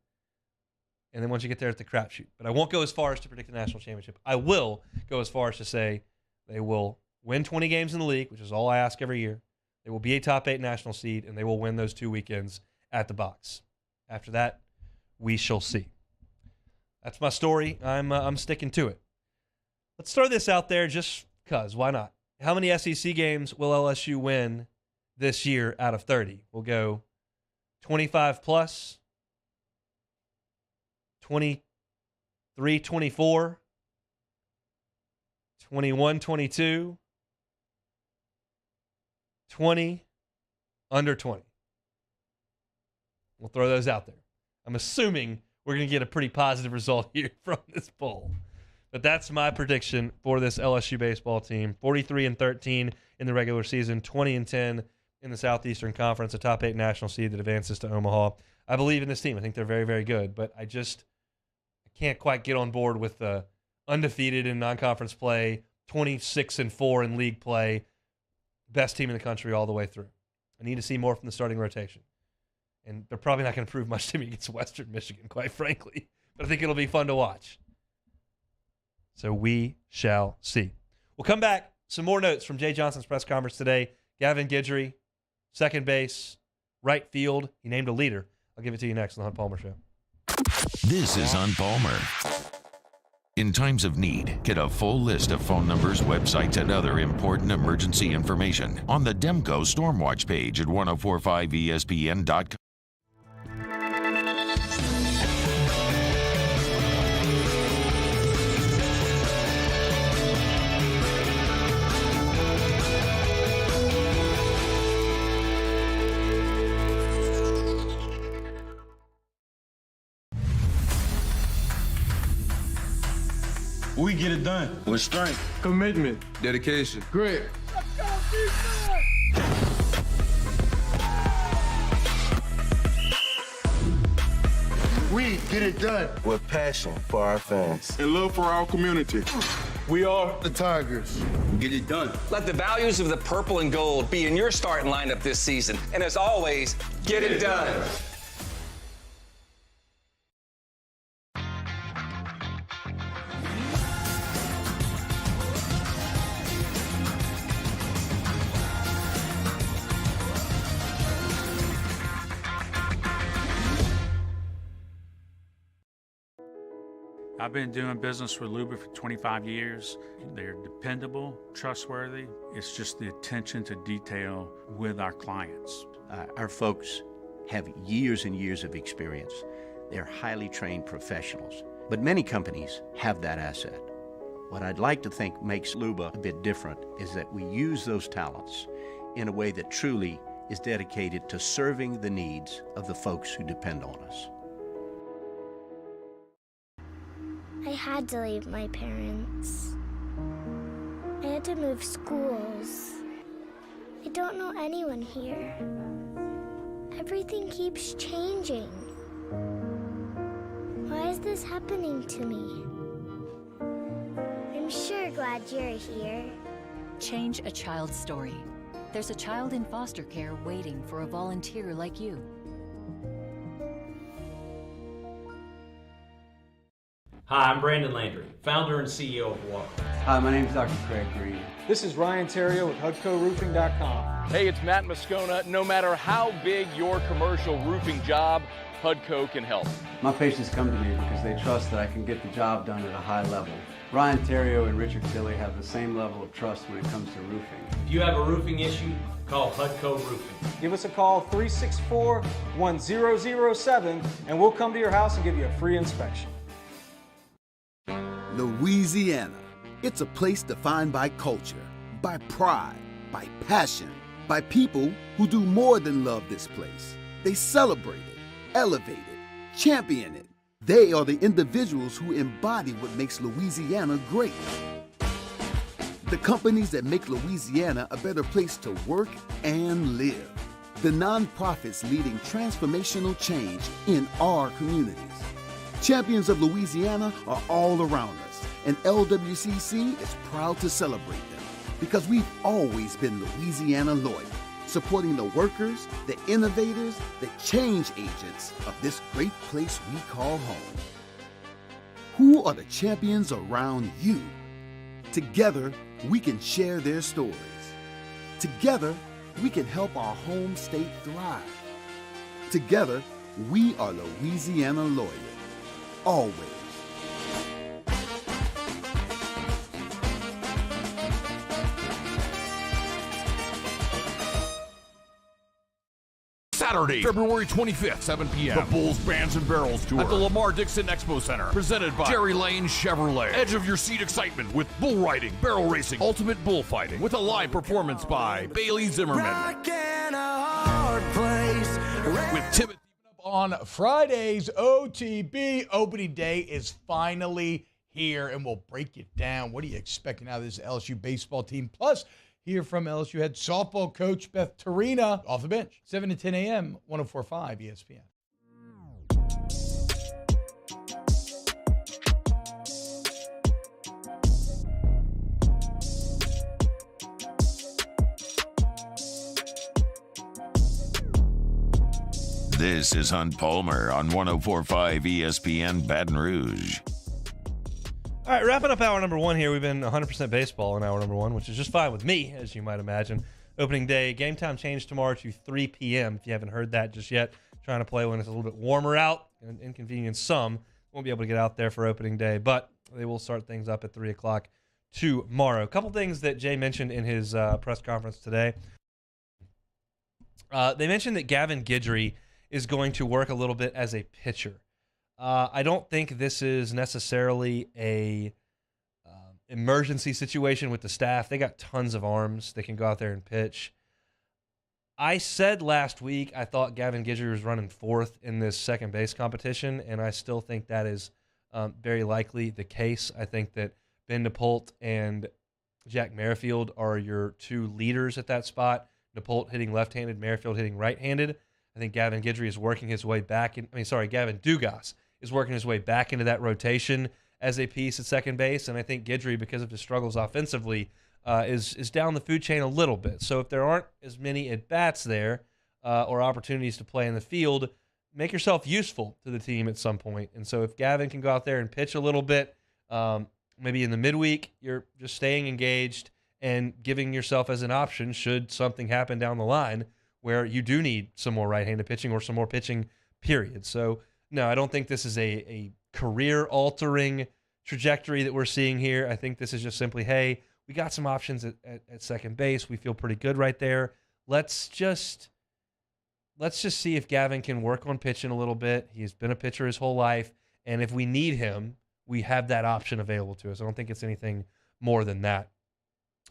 And then once you get there, it's the crapshoot. But I won't go as far as to predict the national championship. I will go as far as to say they will win 20 games in the league, which is all I ask every year. They will be a top 8 national seed, and they will win those 2 weekends at the box. After that, we shall see. That's my story. I'm sticking to it. Let's throw this out there just because. Why not? How many SEC games will LSU win this year out of 30? We'll go 25 plus. 23, 24, 21, 22, 20, under 20. We'll throw those out there. I'm assuming we're going to get a pretty positive result here from this poll. But that's my prediction for this LSU baseball team. 43-13 in the regular season, 20-10 in the Southeastern Conference, a top 8 national seed that advances to Omaha. I believe in this team. I think they're very, very good, but I can't quite get on board with the undefeated in non-conference play, 26-4 in league play, best team in the country all the way through. I need to see more from the starting rotation. And they're probably not going to prove much to me against Western Michigan, quite frankly. But I think it'll be fun to watch. So we shall see. We'll come back. Some more notes from Jay Johnson's press conference today. Gavin Guidry, second base, right field. He named a leader. I'll give it to you next on the Hunt Palmer Show. This is Hunt Palmer. In times of need, get a full list of phone numbers, websites, and other important emergency information on the Demco Stormwatch page at 1045ESPN.com. We get it done with strength, commitment, dedication, grit. We get it done with passion for our fans and love for our community. We are the Tigers. Get it done. Let the values of the purple and gold be in your starting lineup this season. And as always, get it done. I've been doing business with Luba for 25 years. They're dependable, trustworthy. It's just the attention to detail with our clients. Our folks have years and years of experience. They're highly trained professionals, but many companies have that asset. What I'd like to think makes Luba a bit different is that we use those talents in a way that truly is dedicated to serving the needs of the folks who depend on us. I had to leave my parents. I had to move schools. I don't know anyone here. Everything keeps changing. Why is this happening to me? I'm sure glad you're here. Change a child's story. There's a child in foster care waiting for a volunteer like you. Hi, I'm Brandon Landry, founder and CEO of Walk. Hi, my name is Dr. Craig Green. This is Ryan Terrio with HUDCORoofing.com. Hey, it's Matt Moscona. No matter how big your commercial roofing job, HUDCO can help. My patients come to me because they trust that I can get the job done at a high level. Ryan Terrio and Richard Tilley have the same level of trust when it comes to roofing. If you have a roofing issue, call HUDCO Roofing. Give us a call, 364-1007, and we'll come to your house and give you a free inspection. Louisiana. It's a place defined by culture, by pride, by passion, by people who do more than love this place. They celebrate it, elevate it, champion it. They are the individuals who embody what makes Louisiana great. The companies that make Louisiana a better place to work and live. The nonprofits leading transformational change in our communities. Champions of Louisiana are all around us, and LWCC is proud to celebrate them because we've always been Louisiana loyal, supporting the workers, the innovators, the change agents of this great place we call home. Who are the champions around you? Together, we can share their stories. Together, we can help our home state thrive. Together, we are Louisiana loyal. Always. Saturday, February 25th, 7 p.m. The Bulls, Bands, and Barrels Tour at the Lamar Dixon Expo Center. Presented by Jerry Lane Chevrolet. Edge of your seat excitement with bull riding, barrel racing, ultimate bullfighting. With a live performance by Bailey Zimmerman. With Timothy. On Friday's OTB, opening day is finally here, and we'll break it down. What are you expecting out of this LSU baseball team? Plus, hear from LSU head softball coach Beth Torina off the bench. 7 to 10 a.m., 104.5 ESPN. This is Hunt Palmer on 104.5 ESPN Baton Rouge. All right, wrapping up hour number one here. We've been 100% baseball in hour number one, which is just fine with me, as you might imagine. Opening day, game time changed tomorrow to 3 p.m. If you haven't heard that just yet, trying to play when it's a little bit warmer out and inconvenience some. Won't be able to get out there for opening day, but they will start things up at 3 o'clock tomorrow. A couple things that Jay mentioned in his press conference today. They mentioned that Gavin Guidry is going to work a little bit as a pitcher. I don't think this is necessarily a emergency situation with the staff. They got tons of arms. They can go out there and pitch. I said last week I thought Gavin Guidry was running fourth in this second base competition, and I still think that is very likely the case. I think that Ben DePault and Jack Merrifield are your two leaders at that spot. DePault hitting left-handed, Merrifield hitting right-handed. I think Gavin Guidry is working his way back. Gavin Dugas is working his way back into that rotation as a piece at second base, and I think Guidry, because of his struggles offensively, is down the food chain a little bit. So if there aren't as many at-bats there or opportunities to play in the field, make yourself useful to the team at some point. And so if Gavin can go out there and pitch a little bit, maybe in the midweek, you're just staying engaged and giving yourself as an option should something happen down the line where you do need some more right-handed pitching or some more pitching, period. So, no, I don't think this is a career-altering trajectory that we're seeing here. I think this is just simply, hey, we got some options at second base. We feel pretty good right there. Let's just see if Gavin can work on pitching a little bit. He's been a pitcher his whole life, and if we need him, we have that option available to us. I don't think it's anything more than that.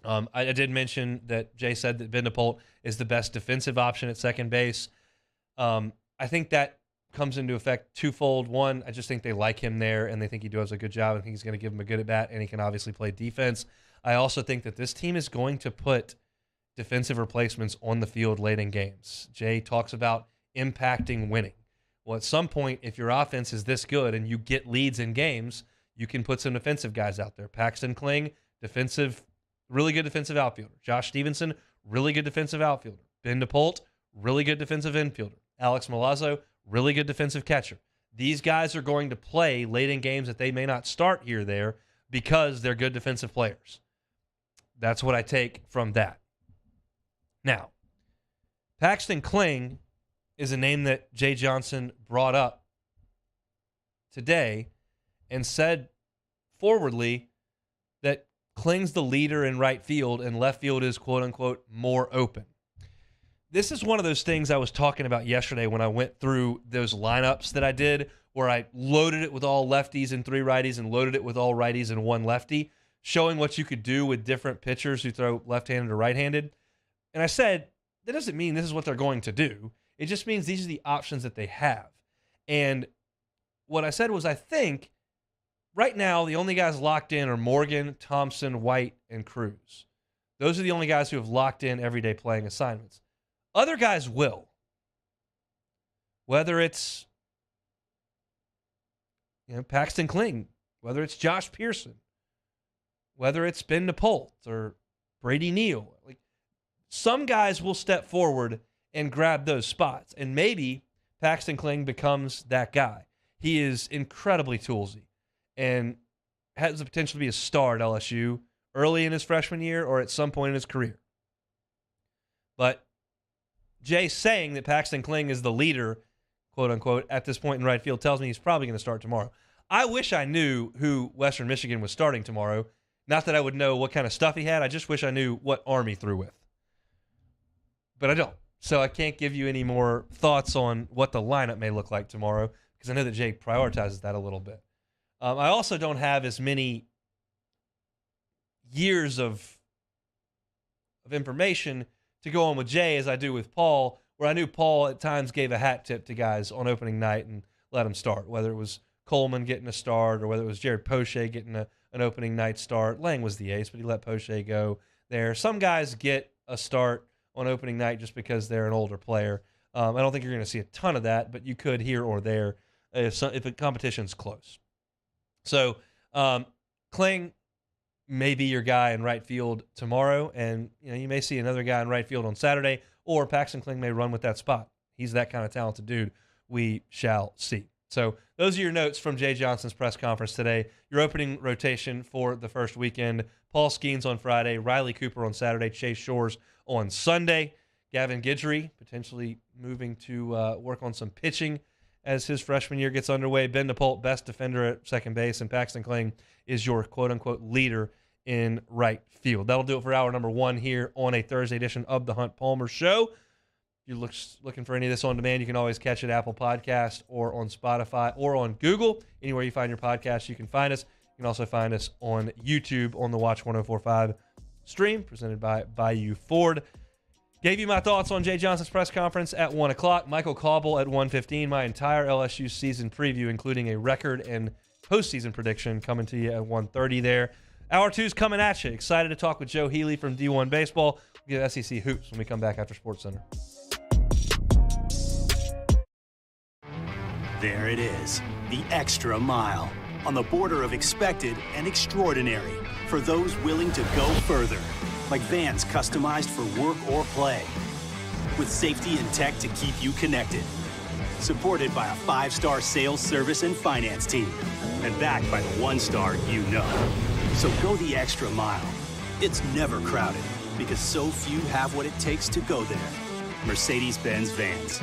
I did mention that Jay said that Ben DePault is the best defensive option at second base. I think that comes into effect twofold. One, I just think they like him there, and they think he does a good job. I think he's going to give him a good at-bat, and he can obviously play defense. I also think that this team is going to put defensive replacements on the field late in games. Jay talks about impacting winning. Well, at some point, if your offense is this good and you get leads in games, you can put some defensive guys out there. Paxton Kling, really good defensive outfielder. Josh Stevenson, really good defensive outfielder. Ben DePault, really good defensive infielder. Alex Milazzo, really good defensive catcher. These guys are going to play late in games that they may not start here or there because they're good defensive players. That's what I take from that. Now, Paxton Kling is a name that Jay Johnson brought up today and said forwardly that Kling's the leader in right field and left field is, quote-unquote, more open. This is one of those things I was talking about yesterday when I went through those lineups that I did where I loaded it with all lefties and 3 righties and loaded it with all righties and 1 lefty, showing what you could do with different pitchers who throw left-handed or right-handed. And I said, that doesn't mean this is what they're going to do. It just means these are the options that they have. And what I said was I think right now the only guys locked in are Morgan, Thompson, White, and Cruz. Those are the only guys who have locked in everyday playing assignments. Other guys will. Whether it's Paxton Kling, whether it's Josh Pearson, whether it's Ben DePault or Brady Neal. Like, some guys will step forward and grab those spots. And maybe Paxton Kling becomes that guy. He is incredibly toolsy and has the potential to be a star at LSU early in his freshman year or at some point in his career. But Jay saying that Paxton Kling is the leader, quote-unquote, at this point in right field tells me he's probably going to start tomorrow. I wish I knew who Western Michigan was starting tomorrow. Not that I would know what kind of stuff he had. I just wish I knew what arm he threw with. But I don't. So I can't give you any more thoughts on what the lineup may look like tomorrow because I know that Jay prioritizes that a little bit. I also don't have as many years of information to go on with Jay as I do with Paul, where I knew Paul at times gave a hat tip to guys on opening night and let them start, whether it was Coleman getting a start or whether it was Jared Poche getting an opening night start. Lang was the ace, but he let Poche go there. Some guys get a start on opening night just because they're an older player. I don't think you're going to see a ton of that, but you could here or there if the competition's close. So Kling may be your guy in right field tomorrow, and you may see another guy in right field on Saturday, or Paxton Kling may run with that spot. He's that kind of talented dude. We shall see. So those are your notes from Jay Johnson's press conference today. Your opening rotation for the first weekend: Paul Skeens on Friday, Riley Cooper on Saturday, Chase Shores on Sunday. Gavin Guidry potentially moving to work on some pitching as his freshman year gets underway. Ben DePault, best defender at second base, and Paxton Kling is your quote-unquote leader in right field. That'll do it for hour number 1 here on a Thursday edition of the Hunt Palmer Show. If you're looking for any of this on demand, you can always catch it Apple Podcast or on Spotify or on Google. Anywhere you find your podcast, you can find us. You can also find us on YouTube on the Watch 1045 stream presented by Bayou Ford. Gave you my thoughts on Jay Johnson's press conference at 1 o'clock. Michael Cauble at 1:15. My entire LSU season preview, including a record and postseason prediction, coming to you at 1:30 there. Hour 2's coming at you. Excited to talk with Joe Healy from D1 Baseball. We'll get SEC hoops when we come back after SportsCenter. There it is, the extra mile, on the border of expected and extraordinary for those willing to go further, like vans customized for work or play, with safety and tech to keep you connected, supported by a 5-star sales, service, and finance team, and backed by the 1-star you know. So go the extra mile. It's never crowded, because so few have what it takes to go there. Mercedes-Benz Vans.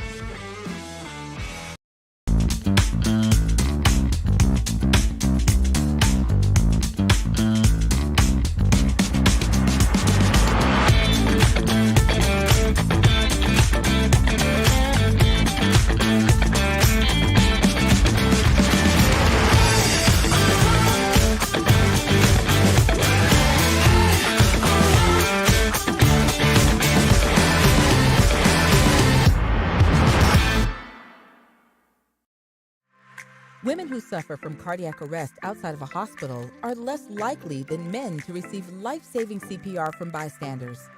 Women who suffer from cardiac arrest outside of a hospital are less likely than men to receive life-saving CPR from bystanders.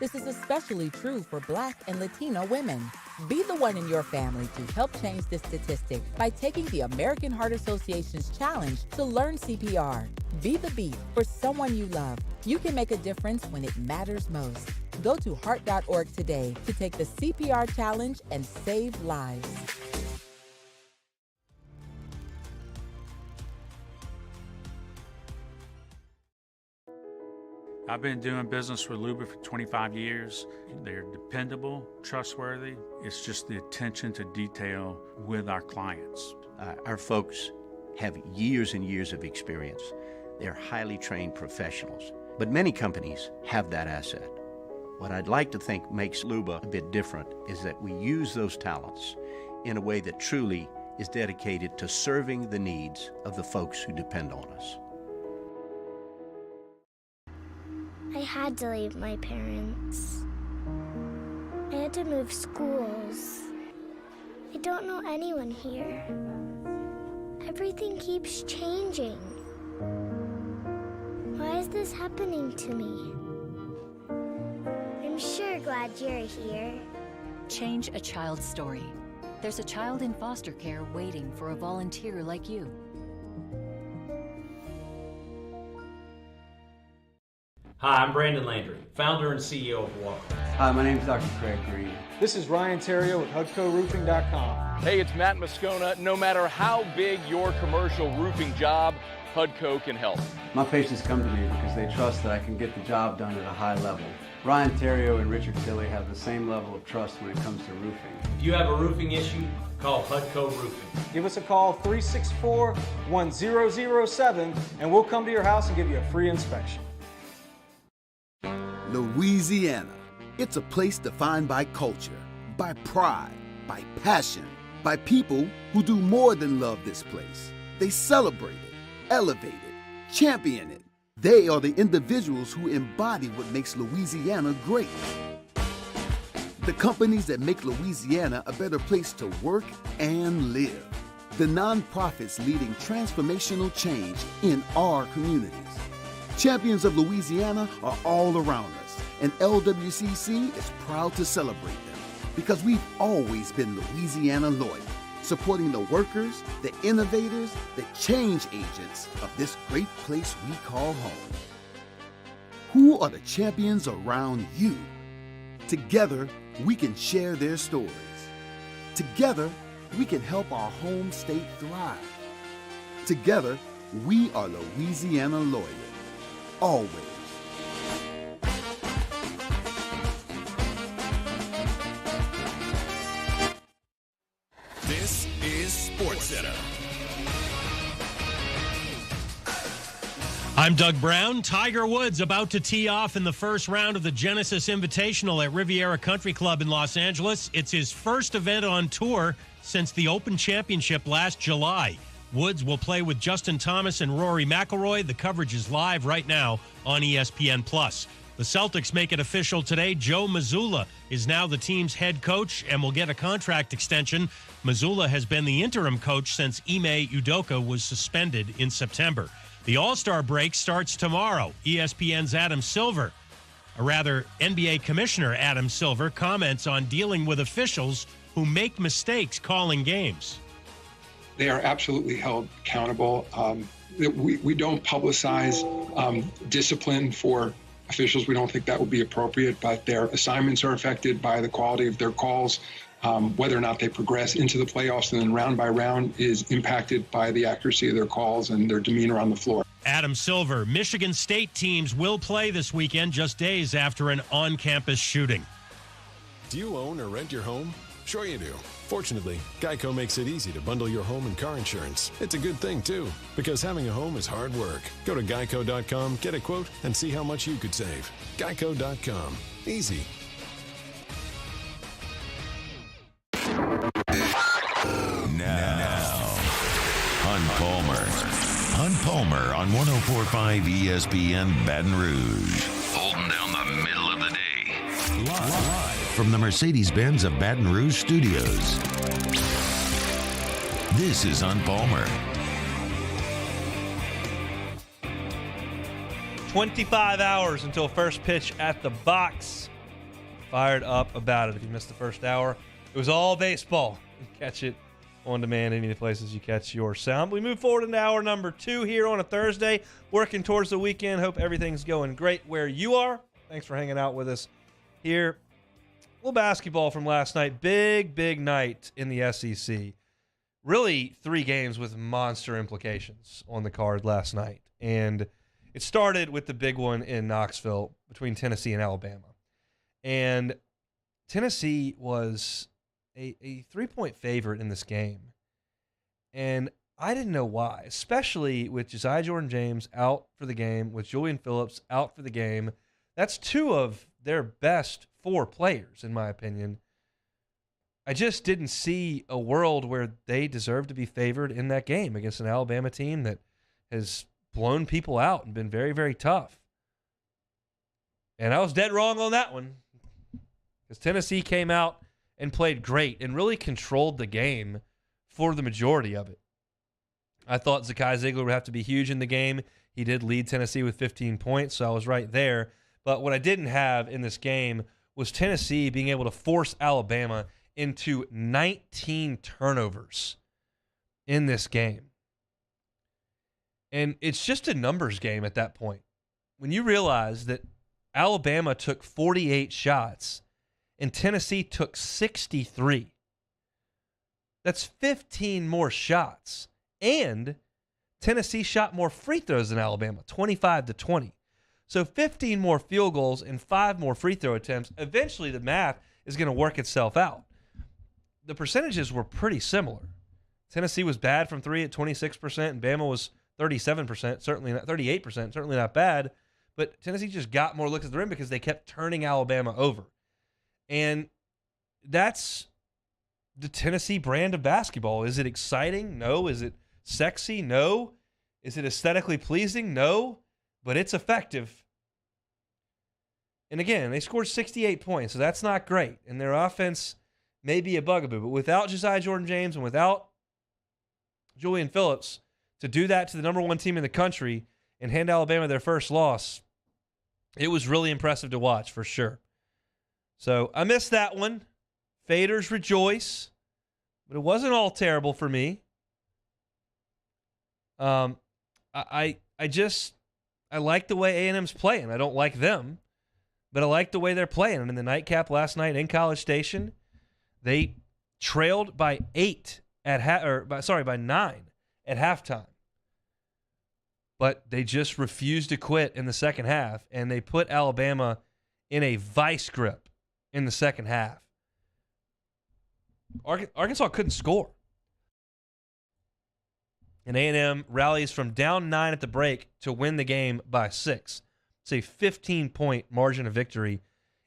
This is especially true for Black and Latino women. Be the one in your family to help change this statistic by taking the American Heart Association's challenge to learn CPR. Be the beat for someone you love. You can make a difference when it matters most. Go to heart.org today to take the CPR challenge and save lives. I've been doing business with Luba for 25 years. They're dependable, trustworthy. It's just the attention to detail with our clients. Our folks have years and years of experience. They're highly trained professionals, but many companies have that asset. What I'd like to think makes Luba a bit different is that we use those talents in a way that truly is dedicated to serving the needs of the folks who depend on us. I had to leave my parents. I had to move schools. I don't know anyone here. Everything keeps changing. Why is this happening to me? I'm sure glad you're here. Change a child's story. There's a child in foster care waiting for a volunteer like you. Hi, I'm Brandon Landry, founder and CEO of Walker. Hi, my name is Dr. Craig Green. This is Ryan Terrio with HUDCORoofing.com. Hey, it's Matt Moscona. No matter how big your commercial roofing job, HUDCO can help. My patients come to me because they trust that I can get the job done at a high level. Ryan Terrio and Richard Tilley have the same level of trust when it comes to roofing. If you have a roofing issue, call HUDCO Roofing. Give us a call, 364-1007, and we'll come to your house and give you a free inspection. Louisiana. It's a place defined by culture, by pride, by passion, by people who do more than love this place. They celebrate it, elevate it, champion it. They are the individuals who embody what makes Louisiana great. The companies that make Louisiana a better place to work and live. The nonprofits leading transformational change in our communities. Champions of Louisiana are all around us, and LWCC is proud to celebrate them because we've always been Louisiana loyal, supporting the workers, the innovators, the change agents of this great place we call home. Who are the champions around you? Together, we can share their stories. Together, we can help our home state thrive. Together, we are Louisiana Lawyer. Always. This is SportsCenter. I'm Doug Brown. Tiger Woods about to tee off in the first round of the Genesis Invitational at Riviera Country Club in Los Angeles. It's his first event on tour since the Open Championship last July. Woods will play with Justin Thomas and Rory McIlroy. The coverage is live right now on ESPN+. The Celtics make it official today. Joe Mazzulla is now the team's head coach and will get a contract extension. Mazzulla has been the interim coach since Ime Udoka was suspended in September. The All-Star break starts tomorrow. ESPN's Adam Silver, or rather NBA Commissioner Adam Silver, comments on dealing with officials who make mistakes calling games. They are absolutely held accountable. We don't publicize discipline for officials. We don't think that would be appropriate, but their assignments are affected by the quality of their calls. Whether or not they progress into the playoffs and then round by round is impacted by the accuracy of their calls and their demeanor on the floor. Adam Silver, Michigan State teams will play this weekend just days after an on-campus shooting. Do you own or rent your home? Sure you do. Fortunately, Geico makes it easy to bundle your home and car insurance. It's a good thing, too, because having a home is hard work. Go to geico.com, get a quote, and see how much you could save. Geico.com. Easy. Now, Hunt Palmer on 104.5 ESPN Baton Rouge. Holding down the middle of the day. Live from the Mercedes-Benz of Baton Rouge studios. This is Hunt Palmer. 25 hours until first pitch at the box. Fired up about it. If you missed the first hour, it was all baseball. You catch it on demand any of the places you catch your sound. We move forward into hour number 2 here on a Thursday, working towards the weekend. Hope everything's going great where you are. Thanks for hanging out with us here. A little basketball from last night. Big night in the SEC. Really 3 games with monster implications on the card last night. And it started with the big one in Knoxville between Tennessee and Alabama. And Tennessee was a 3-point favorite in this game. And I didn't know why, especially with Josiah Jordan-James out for the game, with Julian Phillips out for the game. That's 2 of their best 4 players, in my opinion. I just didn't see a world where they deserve to be favored in that game against an Alabama team that has blown people out and been very, very tough. And I was dead wrong on that one, because Tennessee came out and played great and really controlled the game for the majority of it. I thought Zakai Ziegler would have to be huge in the game. He did lead Tennessee with 15 points, so I was right there. But what I didn't have in this game was Tennessee being able to force Alabama into 19 turnovers in this game. And it's just a numbers game at that point. When you realize that Alabama took 48 shots and Tennessee took 63. That's 15 more shots. And Tennessee shot more free throws than Alabama, 25-20. So 15 more field goals and 5 more free throw attempts. Eventually the math is going to work itself out. The percentages were pretty similar. Tennessee was bad from 3 at 26%, and Bama was 37%, certainly not 38%, certainly not bad. But Tennessee just got more looks at the rim because they kept turning Alabama over. And that's the Tennessee brand of basketball. Is it exciting? No. Is it sexy? No. Is it aesthetically pleasing? No. But it's effective. And again, they scored 68 points, so that's not great. And their offense may be a bugaboo. But without Josiah Jordan-James and without Julian Phillips, to do that to the number 1 team in the country and hand Alabama their first loss, it was really impressive to watch for sure. So I missed that one. Faders rejoice. But it wasn't all terrible for me. I like the way A&M's playing. I don't like them, but I like the way they're playing. And in the nightcap last night in College Station, they trailed by 8 by 9 at halftime. But they just refused to quit in the second half, and they put Alabama in a vice grip in the second half. Arkansas couldn't score. And A&M rallies from down 9 at the break to win the game by 6. It's a 15-point margin of victory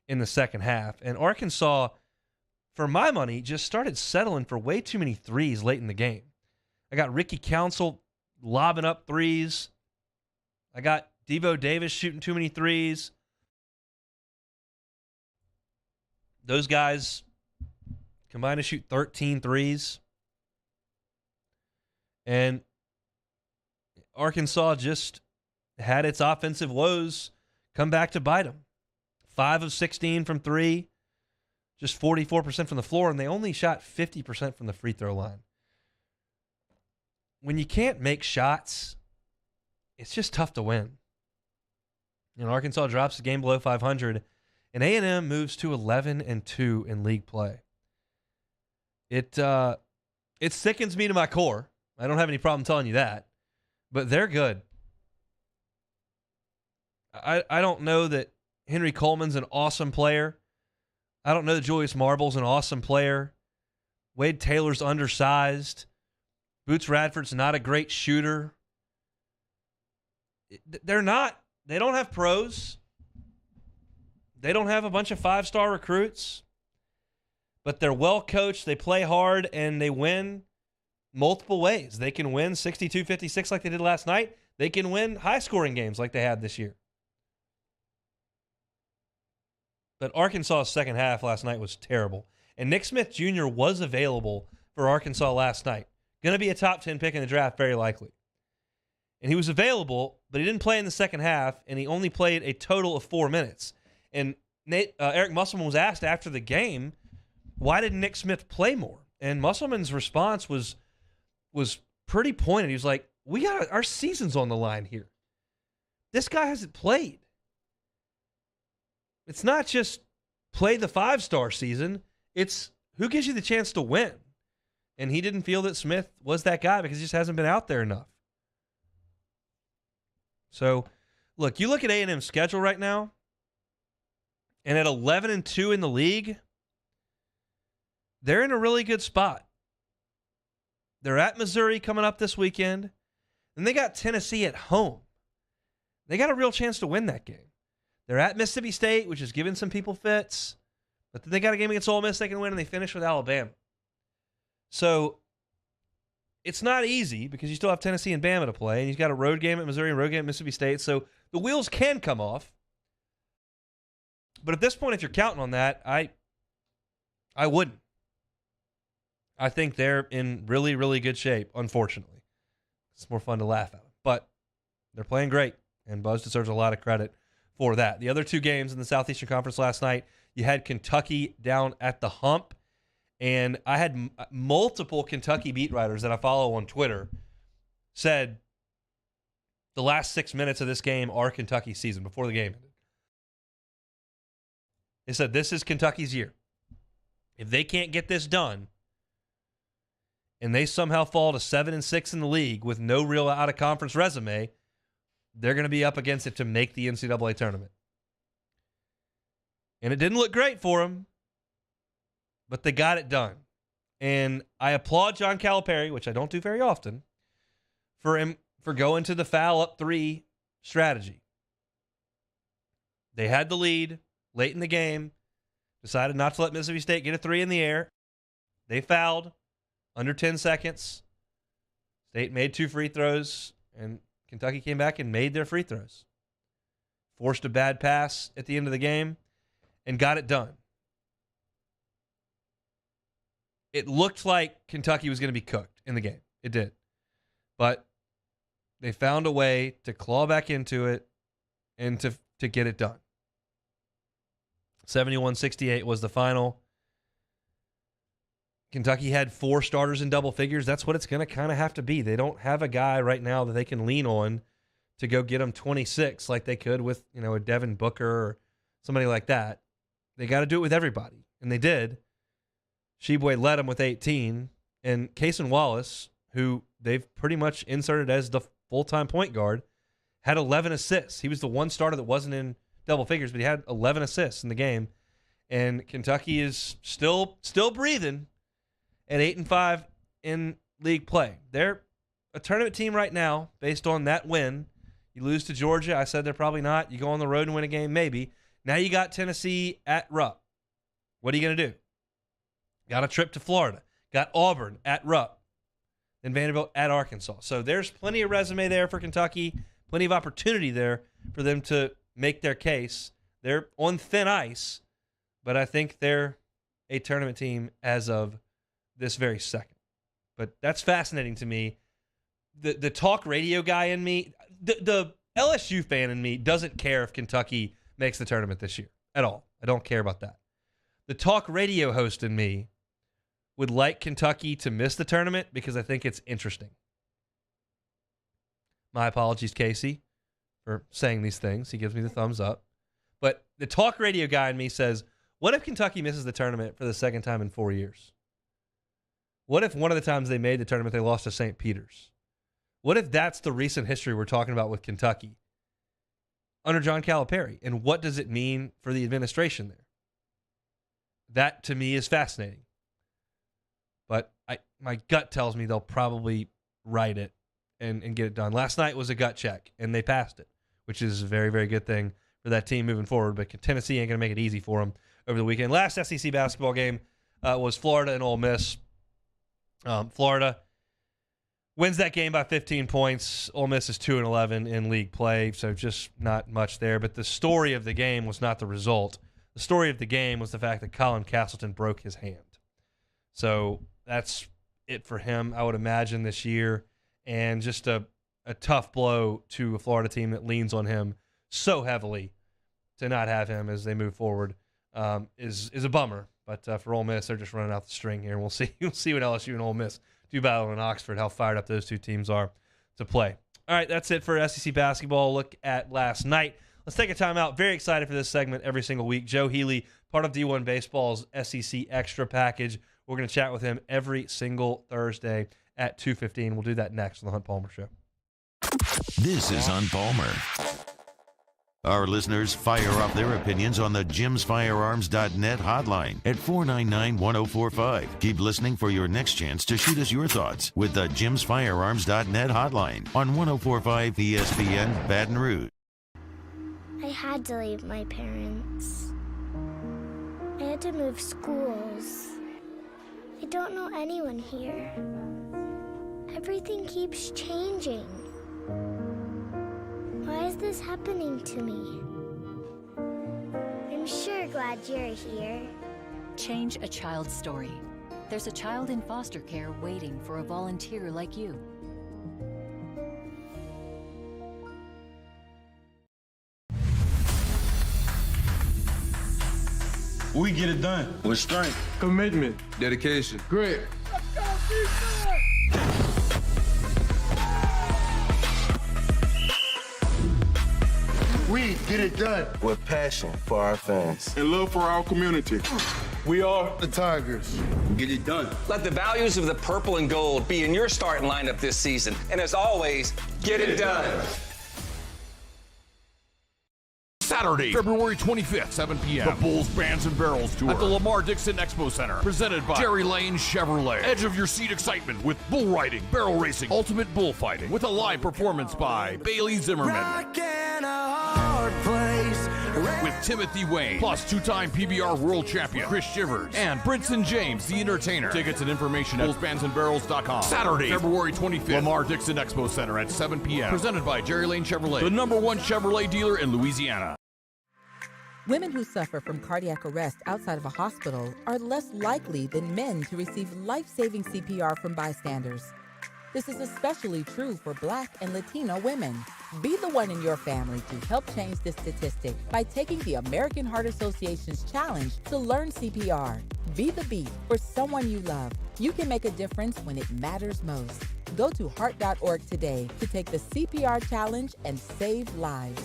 in the second half. And Arkansas, for my money, just started settling for way too many threes late in the game. I got Ricky Council lobbing up threes. I got Devo Davis shooting too many threes. Those guys combined to shoot 13 threes. And Arkansas just had its offensive woes come back to bite them. 5 of 16 from 3, just 44% from the floor, and they only shot 50% from the free throw line. When you can't make shots, it's just tough to win. And Arkansas drops the game below 500, and A&M moves to 11-2 in league play. It sickens me to my core. I don't have any problem telling you that, but they're good. I don't know that Henry Coleman's an awesome player. I don't know that Julius Marble's an awesome player. Wade Taylor's undersized. Boots Radford's not a great shooter. They're not. They don't have pros. They don't have a bunch of 5-star recruits. But they're well coached. They play hard, and they win multiple ways. They can win 62-56 like they did last night. They can win high-scoring games like they had this year. But Arkansas's second half last night was terrible. And Nick Smith Jr. was available for Arkansas last night. Going to be a top 10 pick in the draft, very likely. And he was available, but he didn't play in the second half, and he only played a total of 4 minutes. And Eric Musselman was asked after the game, why did Nick Smith play more? And Musselman's response was pretty pointed. He was like, our season's on the line here. This guy hasn't played. It's not just play the 5-star season. It's who gives you the chance to win. And he didn't feel that Smith was that guy because he just hasn't been out there enough. So, look, you look at A&M's schedule right now, and at 11-2 in the league, they're in a really good spot. They're at Missouri coming up this weekend, and they got Tennessee at home. They got a real chance to win that game. They're at Mississippi State, which is giving some people fits, but then they got a game against Ole Miss they can win, and they finish with Alabama. So it's not easy because you still have Tennessee and Bama to play, and you've got a road game at Missouri and a road game at Mississippi State, so the wheels can come off. But at this point, if you're counting on that, I wouldn't. I think they're in really, really good shape, unfortunately. It's more fun to laugh at them. But they're playing great, and Buzz deserves a lot of credit for that. The other 2 games in the Southeastern Conference last night, you had Kentucky down at the hump, and I had multiple Kentucky beat writers that I follow on Twitter said the last 6 minutes of this game are Kentucky's season before the game ended. They said this is Kentucky's year. If they can't get this done, and they somehow fall to 7-6 in the league with no real out-of-conference resume, they're going to be up against it to make the NCAA tournament. And it didn't look great for them, but they got it done. And I applaud John Calipari, which I don't do very often, for going to the foul up 3 strategy. They had the lead late in the game, decided not to let Mississippi State get a 3 in the air. They fouled under 10 seconds. State made 2 free throws, and Kentucky came back and made their free throws. Forced a bad pass at the end of the game and got it done. It looked like Kentucky was going to be cooked in the game. It did. But they found a way to claw back into it and to get it done. 71-68 was the final. Kentucky had 4 starters in double figures. That's what it's going to kind of have to be. They don't have a guy right now that they can lean on to go get them 26 like they could with, a Devin Booker or somebody like that. They got to do it with everybody, and they did. Sheboy led them with 18. And Cason Wallace, who they've pretty much inserted as the full-time point guard, had 11 assists. He was the one starter that wasn't in double figures, but he had 11 assists in the game. And Kentucky is still breathing at 8-5 in league play. They're a tournament team right now based on that win. You lose to Georgia. I said they're probably not. You go on the road and win a game, maybe. Now you got Tennessee at Rupp. What are you going to do? Got a trip to Florida. Got Auburn at Rupp. Then Vanderbilt at Arkansas. So there's plenty of resume there for Kentucky, plenty of opportunity there for them to make their case. They're on thin ice, but I think they're a tournament team as of this very second. But that's fascinating to me. The talk radio guy in me, the LSU fan in me doesn't care if Kentucky makes the tournament this year at all. I don't care about that. The talk radio host in me would like Kentucky to miss the tournament because I think it's interesting. My apologies, Casey, for saying these things. He gives me the thumbs up. But the talk radio guy in me says, what if Kentucky misses the tournament for the second time in 4 years? What if one of the times they made the tournament, they lost to St. Peter's? What if that's the recent history we're talking about with Kentucky under John Calipari? And what does it mean for the administration there? That, to me, is fascinating. But my gut tells me they'll probably write it and get it done. Last night was a gut check, and they passed it, which is a very, very good thing for that team moving forward. But Tennessee ain't going to make it easy for them over the weekend. Last SEC basketball game was Florida and Ole Miss. Florida wins that game by 15 points. Ole Miss is 2-11 in league play, so just not much there. But the story of the game was not the result. The story of the game was the fact that Colin Castleton broke his hand. So that's it for him, I would imagine, this year. And just a tough blow to a Florida team that leans on him so heavily to not have him as they move forward is a bummer. But for Ole Miss, they're just running out the string here. And we'll see what LSU and Ole Miss do battle in Oxford, how fired up those two teams are to play. All right, that's it for SEC basketball. Look at last night. Let's take a time out. Very excited for this segment every single week. Joe Healy, part of D1 Baseball's SEC Extra package. We're going to chat with him every single Thursday at 2:15. We'll do that next on the Hunt Palmer Show. This is Hunt Palmer. Our listeners fire up their opinions on the jimsfirearms.net hotline at 499-1045. Keep listening for your next chance to shoot us your thoughts with the jimsfirearms.net hotline on 1045 ESPN Baton Rouge. I had to leave my parents. I had to move schools. I don't know anyone here. Everything keeps changing. Why is this happening to me? I'm sure glad you're here. Change a child's story. There's a child in foster care waiting for a volunteer like you. We get it done with strength, commitment, dedication, grit. We get it done with passion for our fans and love for our community. We are the Tigers. Get it done. Let the values of the purple and gold be in your starting lineup this season. And as always, get it done. Saturday, February 25th, 7 p.m. The Bulls Bands and Barrels Tour at the Lamar Dixon Expo Center. Presented by Jerry Lane Chevrolet. Edge of your seat excitement with bull riding, barrel racing, ultimate bullfighting. With a live performance by Bailey Zimmerman. With Timothy Wayne, plus two-time PBR world champion Chris Shivers, and Brinson James, the entertainer. Tickets and information at bullsbandsandbarrels.com. Saturday, February 25th, Lamar Dixon Expo Center at 7 p.m. Presented by Jerry Lane Chevrolet, the #1 Chevrolet dealer in Louisiana. Women who suffer from cardiac arrest outside of a hospital are less likely than men to receive life-saving CPR from bystanders. This is especially true for Black and Latino women. Be the one in your family to help change this statistic by taking the American Heart Association's challenge to learn CPR. Be the beat for someone you love. You can make a difference when it matters most. Go to heart.org today to take the CPR challenge and save lives.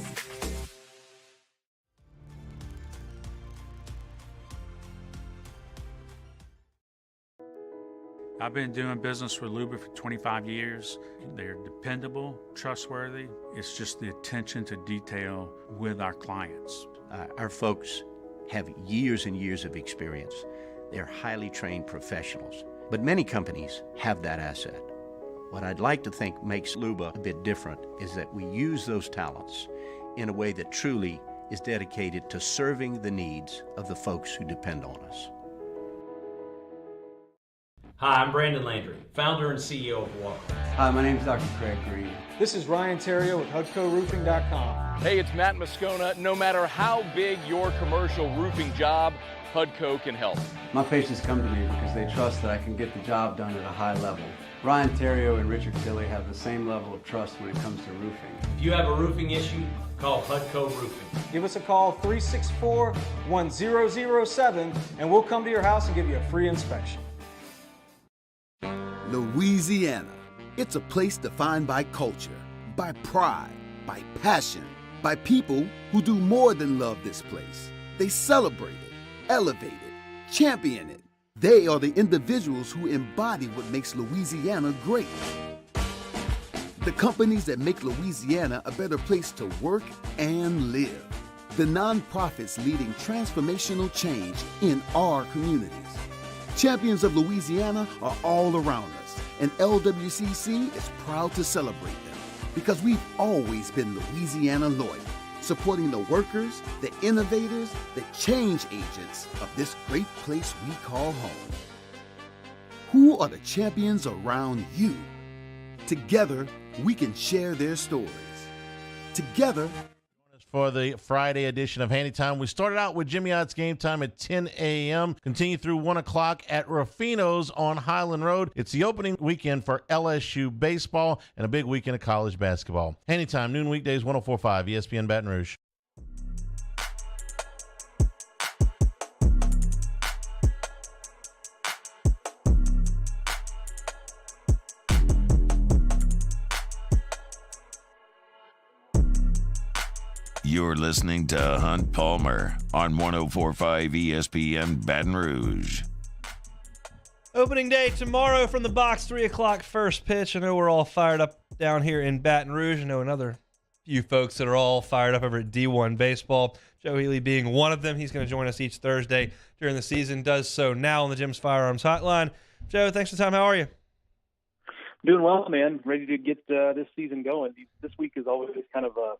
I've been doing business with Luba for 25 years. They're dependable, trustworthy. It's just the attention to detail with our clients. Our folks have years and years of experience. They're highly trained professionals. But many companies have that asset. What I'd like to think makes Luba a bit different is that we use those talents in a way that truly is dedicated to serving the needs of the folks who depend on us. Hi, I'm Brandon Landry, founder and CEO of Walker. Hi, my name is Dr. Craig Green. This is Ryan Terrio with HUDCORoofing.com. Hey, it's Matt Moscona. No matter how big your commercial roofing job, HUDCO can help. My patients come to me because they trust that I can get the job done at a high level. Ryan Terrio and Richard Tilley have the same level of trust when it comes to roofing. If you have a roofing issue, call HUDCO Roofing. Give us a call, 364-1007, and we'll come to your house and give you a free inspection. Louisiana. It's a place defined by culture, by pride, by passion, by people who do more than love this place. They celebrate it, elevate it, champion it. They are the individuals who embody what makes Louisiana great. The companies that make Louisiana a better place to work and live. The nonprofits leading transformational change in our communities. Champions of Louisiana are all around us, and LWCC is proud to celebrate them because we've always been Louisiana loyal, supporting the workers, the innovators, the change agents of this great place we call home. Who are the champions around you? Together, we can share their stories. Together, for the Friday edition of Handy Time. We started out with Jimmy Ott's Game Time at 10 a.m., continue through 1 o'clock at Ruffino's on Highland Road. It's the opening weekend for LSU baseball and a big weekend of college basketball. Handy Time, noon weekdays, 104.5 ESPN Baton Rouge. You're listening to Hunt Palmer on 104.5 ESPN Baton Rouge. Opening day tomorrow from the box, 3 o'clock first pitch. I know we're all fired up down here in Baton Rouge. I know another few folks that are all fired up over at D1 Baseball. Joe Healy being one of them. He's going to join us each Thursday during the season. Does so now on the Jim's Firearms Hotline. Joe, thanks for the time. How are you? Doing well, man. Ready to get this season going. This week is always kind of a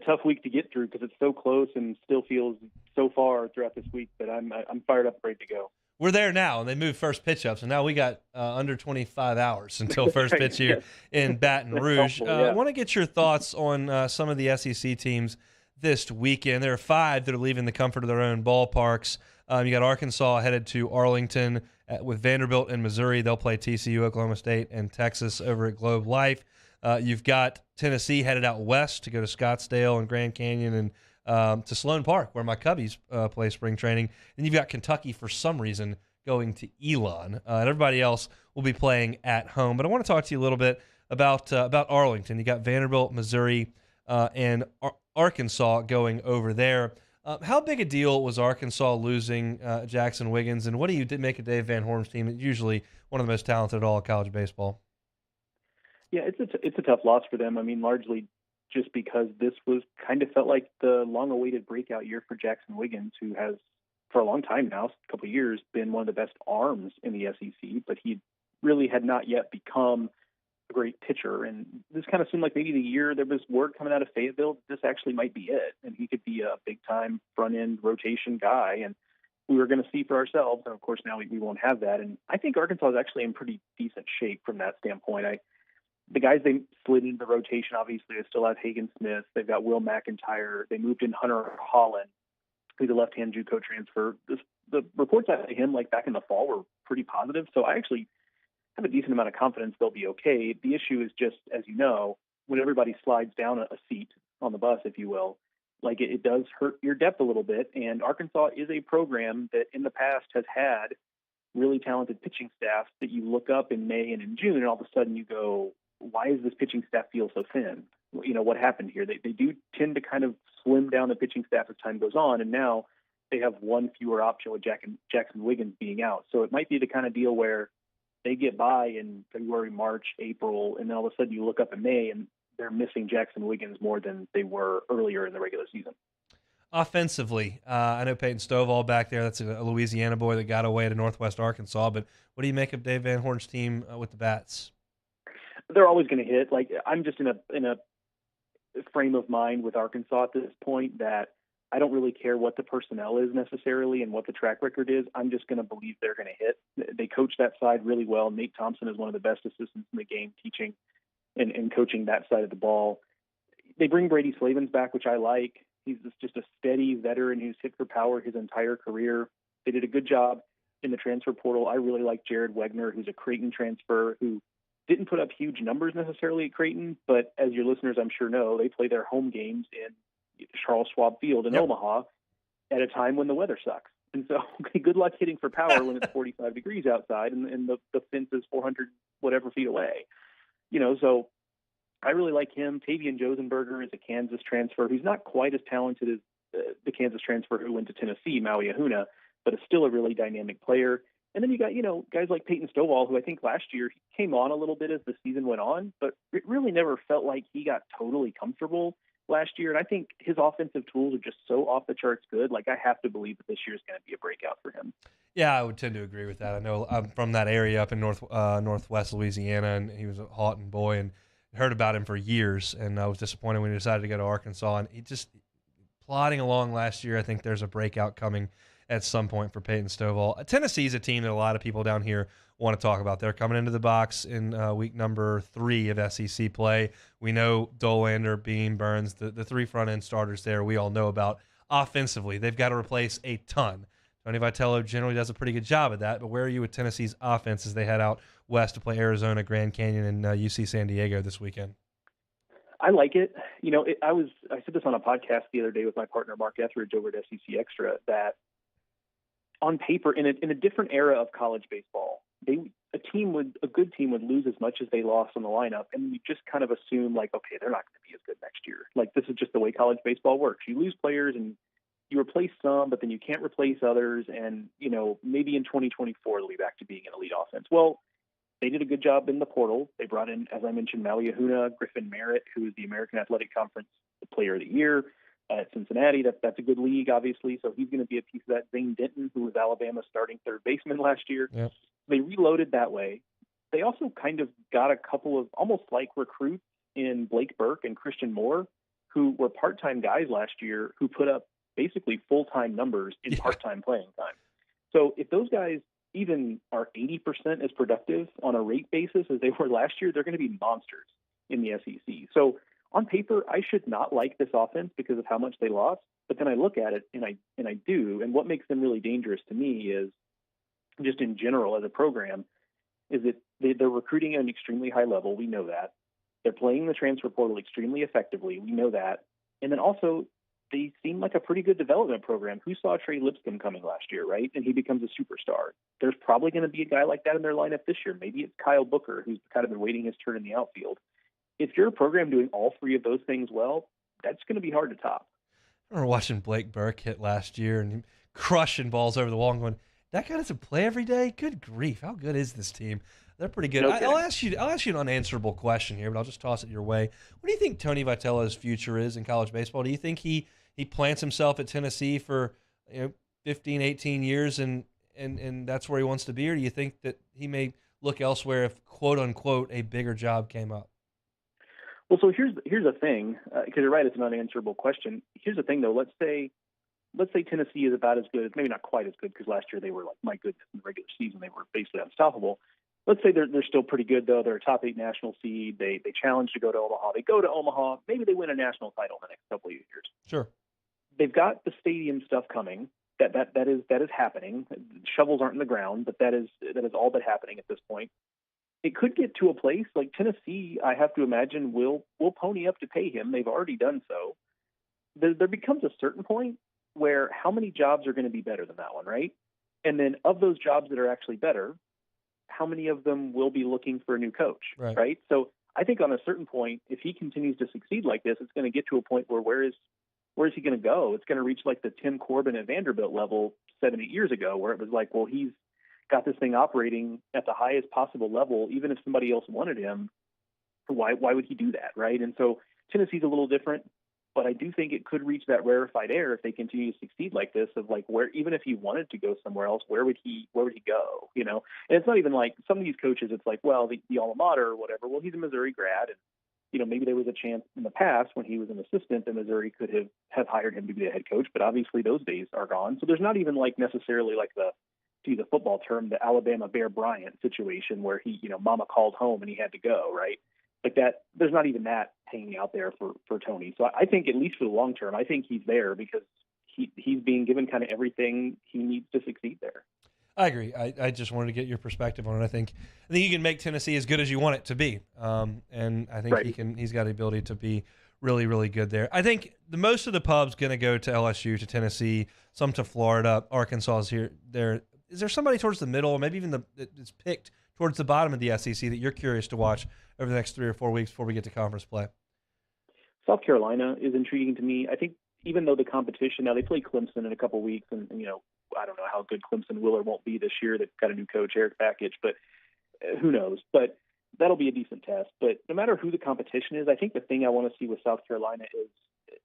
tough week to get through because it's so close and still feels so far throughout this week. But I'm fired up, ready to go. We're there now, and they moved first pitch up, so now we got under 25 hours until first pitch here in Baton Rouge. I want to get your thoughts on some of the SEC teams this weekend. There are 5 that are leaving the comfort of their own ballparks. You got Arkansas headed to Arlington with Vanderbilt and Missouri. They'll play TCU, Oklahoma State, and Texas over at Globe Life. You've got Tennessee headed out west to go to Scottsdale and Grand Canyon and to Sloan Park, where my Cubbies play spring training. And you've got Kentucky, for some reason, going to Elon. And everybody else will be playing at home. But I want to talk to you a little bit about Arlington. You got Vanderbilt, Missouri, and Arkansas going over there. How big a deal was Arkansas losing Jackson Wiggins? And what do you make of Dave Van Horn's team? It's usually one of the most talented at all of college baseball. Yeah, it's a tough loss for them. I mean, largely just because this was kind of felt like the long-awaited breakout year for Jackson Wiggins, who has, for a long time now, a couple of years, been one of the best arms in the SEC, but he really had not yet become a great pitcher. And this kind of seemed like maybe the year there was word coming out of Fayetteville, this actually might be it, and he could be a big-time front-end rotation guy. And we were going to see for ourselves, and of course now we won't have that. And I think Arkansas is actually in pretty decent shape from that standpoint. The guys they slid into the rotation, obviously, they still have Hagen Smith. They've got Will McIntyre. They moved in Hunter Holland, who's a left-hand JUCO transfer. The reports out of him, like back in the fall, were pretty positive. So I actually have a decent amount of confidence they'll be okay. The issue is just, as you know, when everybody slides down a seat on the bus, if you will, like it does hurt your depth a little bit. And Arkansas is a program that in the past has had really talented pitching staffs that you look up in May and in June, and all of a sudden you go, why does this pitching staff feel so thin? You know, what happened here? They do tend to kind of slim down the pitching staff as time goes on, and now they have one fewer option with Jackson Wiggins being out. So it might be the kind of deal where they get by in February, March, April, and then all of a sudden you look up in May and they're missing Jackson Wiggins more than they were earlier in the regular season. Offensively, I know Peyton Stovall back there. That's a Louisiana boy that got away to Northwest Arkansas. But what do you make of Dave Van Horn's team with the bats? They're always going to hit. Like, I'm just in a frame of mind with Arkansas at this point that I don't really care what the personnel is necessarily and what the track record is. I'm just going to believe they're going to hit. They coach that side really well. Nate Thompson is one of the best assistants in the game, teaching and coaching that side of the ball. They bring Brady Slavens back, which I like. He's just a steady veteran who's hit for power his entire career. They did a good job in the transfer portal. I really like Jared Wegner, who's a Creighton transfer who didn't put up huge numbers necessarily at Creighton, but as your listeners I'm sure know, they play their home games in Charles Schwab Field in Omaha at a time when the weather sucks. And so good luck hitting for power when it's 45 degrees outside and the fence is 400 whatever feet away. So I really like him. Tavian Josenberger is a Kansas transfer. He's not quite as talented as the Kansas transfer who went to Tennessee, Maui Ahuna, but is still a really dynamic player. And then you got, guys like Peyton Stovall, who I think last year he came on a little bit as the season went on, but it really never felt like he got totally comfortable last year. And I think his offensive tools are just so off the charts good. Like, I have to believe that this year is going to be a breakout for him. Yeah, I would tend to agree with that. I know I'm from that area up in northwest Louisiana, and he was a Houghton boy, and heard about him for years, and I was disappointed when he decided to go to Arkansas. And he just plodding along last year. I think there's a breakout coming at some point for Peyton Stovall. Tennessee's a team that a lot of people down here want to talk about. They're coming into the box in week number 3 of SEC play. We know Dolander, Bean, Burns, the 3 front-end starters there we all know about. Offensively, they've got to replace a ton. Tony Vitello generally does a pretty good job of that, but where are you with Tennessee's offense as they head out west to play Arizona, Grand Canyon, and UC San Diego this weekend? I like it. I said this on a podcast the other day with my partner Mark Etheridge over at SEC Extra that on paper, in a different era of college baseball, a good team would lose as much as they lost on the lineup, and you just kind of assume like, okay, they're not going to be as good next year. Like, this is just the way college baseball works. You lose players and you replace some, but then you can't replace others. And, maybe in 2024, they'll be back to being an elite offense. Well, they did a good job in the portal. They brought in, as I mentioned, Maui Ahuna, Griffin Merritt, who is the American Athletic Conference Player of the Year at Cincinnati. That's a good league, obviously. So he's going to be a piece of that. Zane Denton, who was Alabama's starting third baseman last year. Yep. They reloaded that way. They also kind of got a couple of almost like recruits in Blake Burke and Christian Moore, who were part-time guys last year who put up basically full-time numbers in part-time playing time. So if those guys even are 80% as productive on a rate basis as they were last year, they're going to be monsters in the SEC. So on paper, I should not like this offense because of how much they lost. But then I look at it and I do. And what makes them really dangerous to me is just in general as a program is that they're recruiting at an extremely high level. We know that. They're playing the transfer portal extremely effectively. We know that. And then also they seem like a pretty good development program. Who saw Trey Lipscomb coming last year, right? And he becomes a superstar. There's probably going to be a guy like that in their lineup this year. Maybe it's Kyle Booker, who's kind of been waiting his turn in the outfield. If you're a program doing all 3 of those things well, that's going to be hard to top. I remember watching Blake Burke hit last year and crushing balls over the wall and going, that guy doesn't play every day? Good grief. How good is this team? They're pretty good. I'll ask you an unanswerable question here, but I'll just toss it your way. What do you think Tony Vitello's future is in college baseball? Do you think he plants himself at Tennessee for 15, 18 years and that's where he wants to be? Or do you think that he may look elsewhere if, quote unquote, a bigger job came up? Well, so here's the thing, because you're right, it's an unanswerable question. Here's the thing, though. Let's say Tennessee is about as good, maybe not quite as good, because last year they were like, my goodness, in the regular season they were basically unstoppable. Let's say they're still pretty good, though. They're a top 8 national seed. They challenge to go to Omaha. They go to Omaha. Maybe they win a national title in the next couple of years. Sure. They've got the stadium stuff coming. That is happening. Shovels aren't in the ground, but that is all but happening at this point. It could get to a place like Tennessee, I have to imagine, will pony up to pay him. They've already done so. There becomes a certain point where how many jobs are going to be better than that one, right? And then of those jobs that are actually better, how many of them will be looking for a new coach, right? So I think on a certain point, if he continues to succeed like this, it's going to get to a point where where is he going to go? It's going to reach like the Tim Corbin at Vanderbilt level 7-8 years ago, where it was like, well, he's got this thing operating at the highest possible level, even if somebody else wanted him, why would he do that, right? And so Tennessee's a little different, but I do think it could reach that rarefied air if they continue to succeed like this, of like, where, even if he wanted to go somewhere else, where would he go, you know? And it's not even like some of these coaches, it's like, well, the alma mater or whatever, well, he's a Missouri grad, and you know, maybe there was a chance in the past when he was an assistant that Missouri could have hired him to be the head coach, but obviously those days are gone. So there's not even like necessarily like to use a football term, the Alabama Bear Bryant situation where he, you know, mama called home and he had to go, right? Like that, there's not even that hanging out there for Tony. So I think at least for the long term, I think he's there because he's being given kind of everything he needs to succeed there. I agree. I just wanted to get your perspective on it. I think you can make Tennessee as good as you want it to be, and I think he's got the ability to be really, really good there. I think most of the pub's going to go to LSU, to Tennessee, some to Florida. Arkansas is here. There is there somebody towards the middle, or maybe even that's picked towards the bottom of the SEC that you're curious to watch over the next 3 or 4 weeks before we get to conference play? South Carolina is intriguing to me. I think even though the competition now, they play Clemson in a couple weeks, and you know, I don't know how good Clemson will or won't be this year. They've got a new coach, Eric Bakich, but who knows? But that'll be a decent test. But no matter who the competition is, I think the thing I want to see with South Carolina is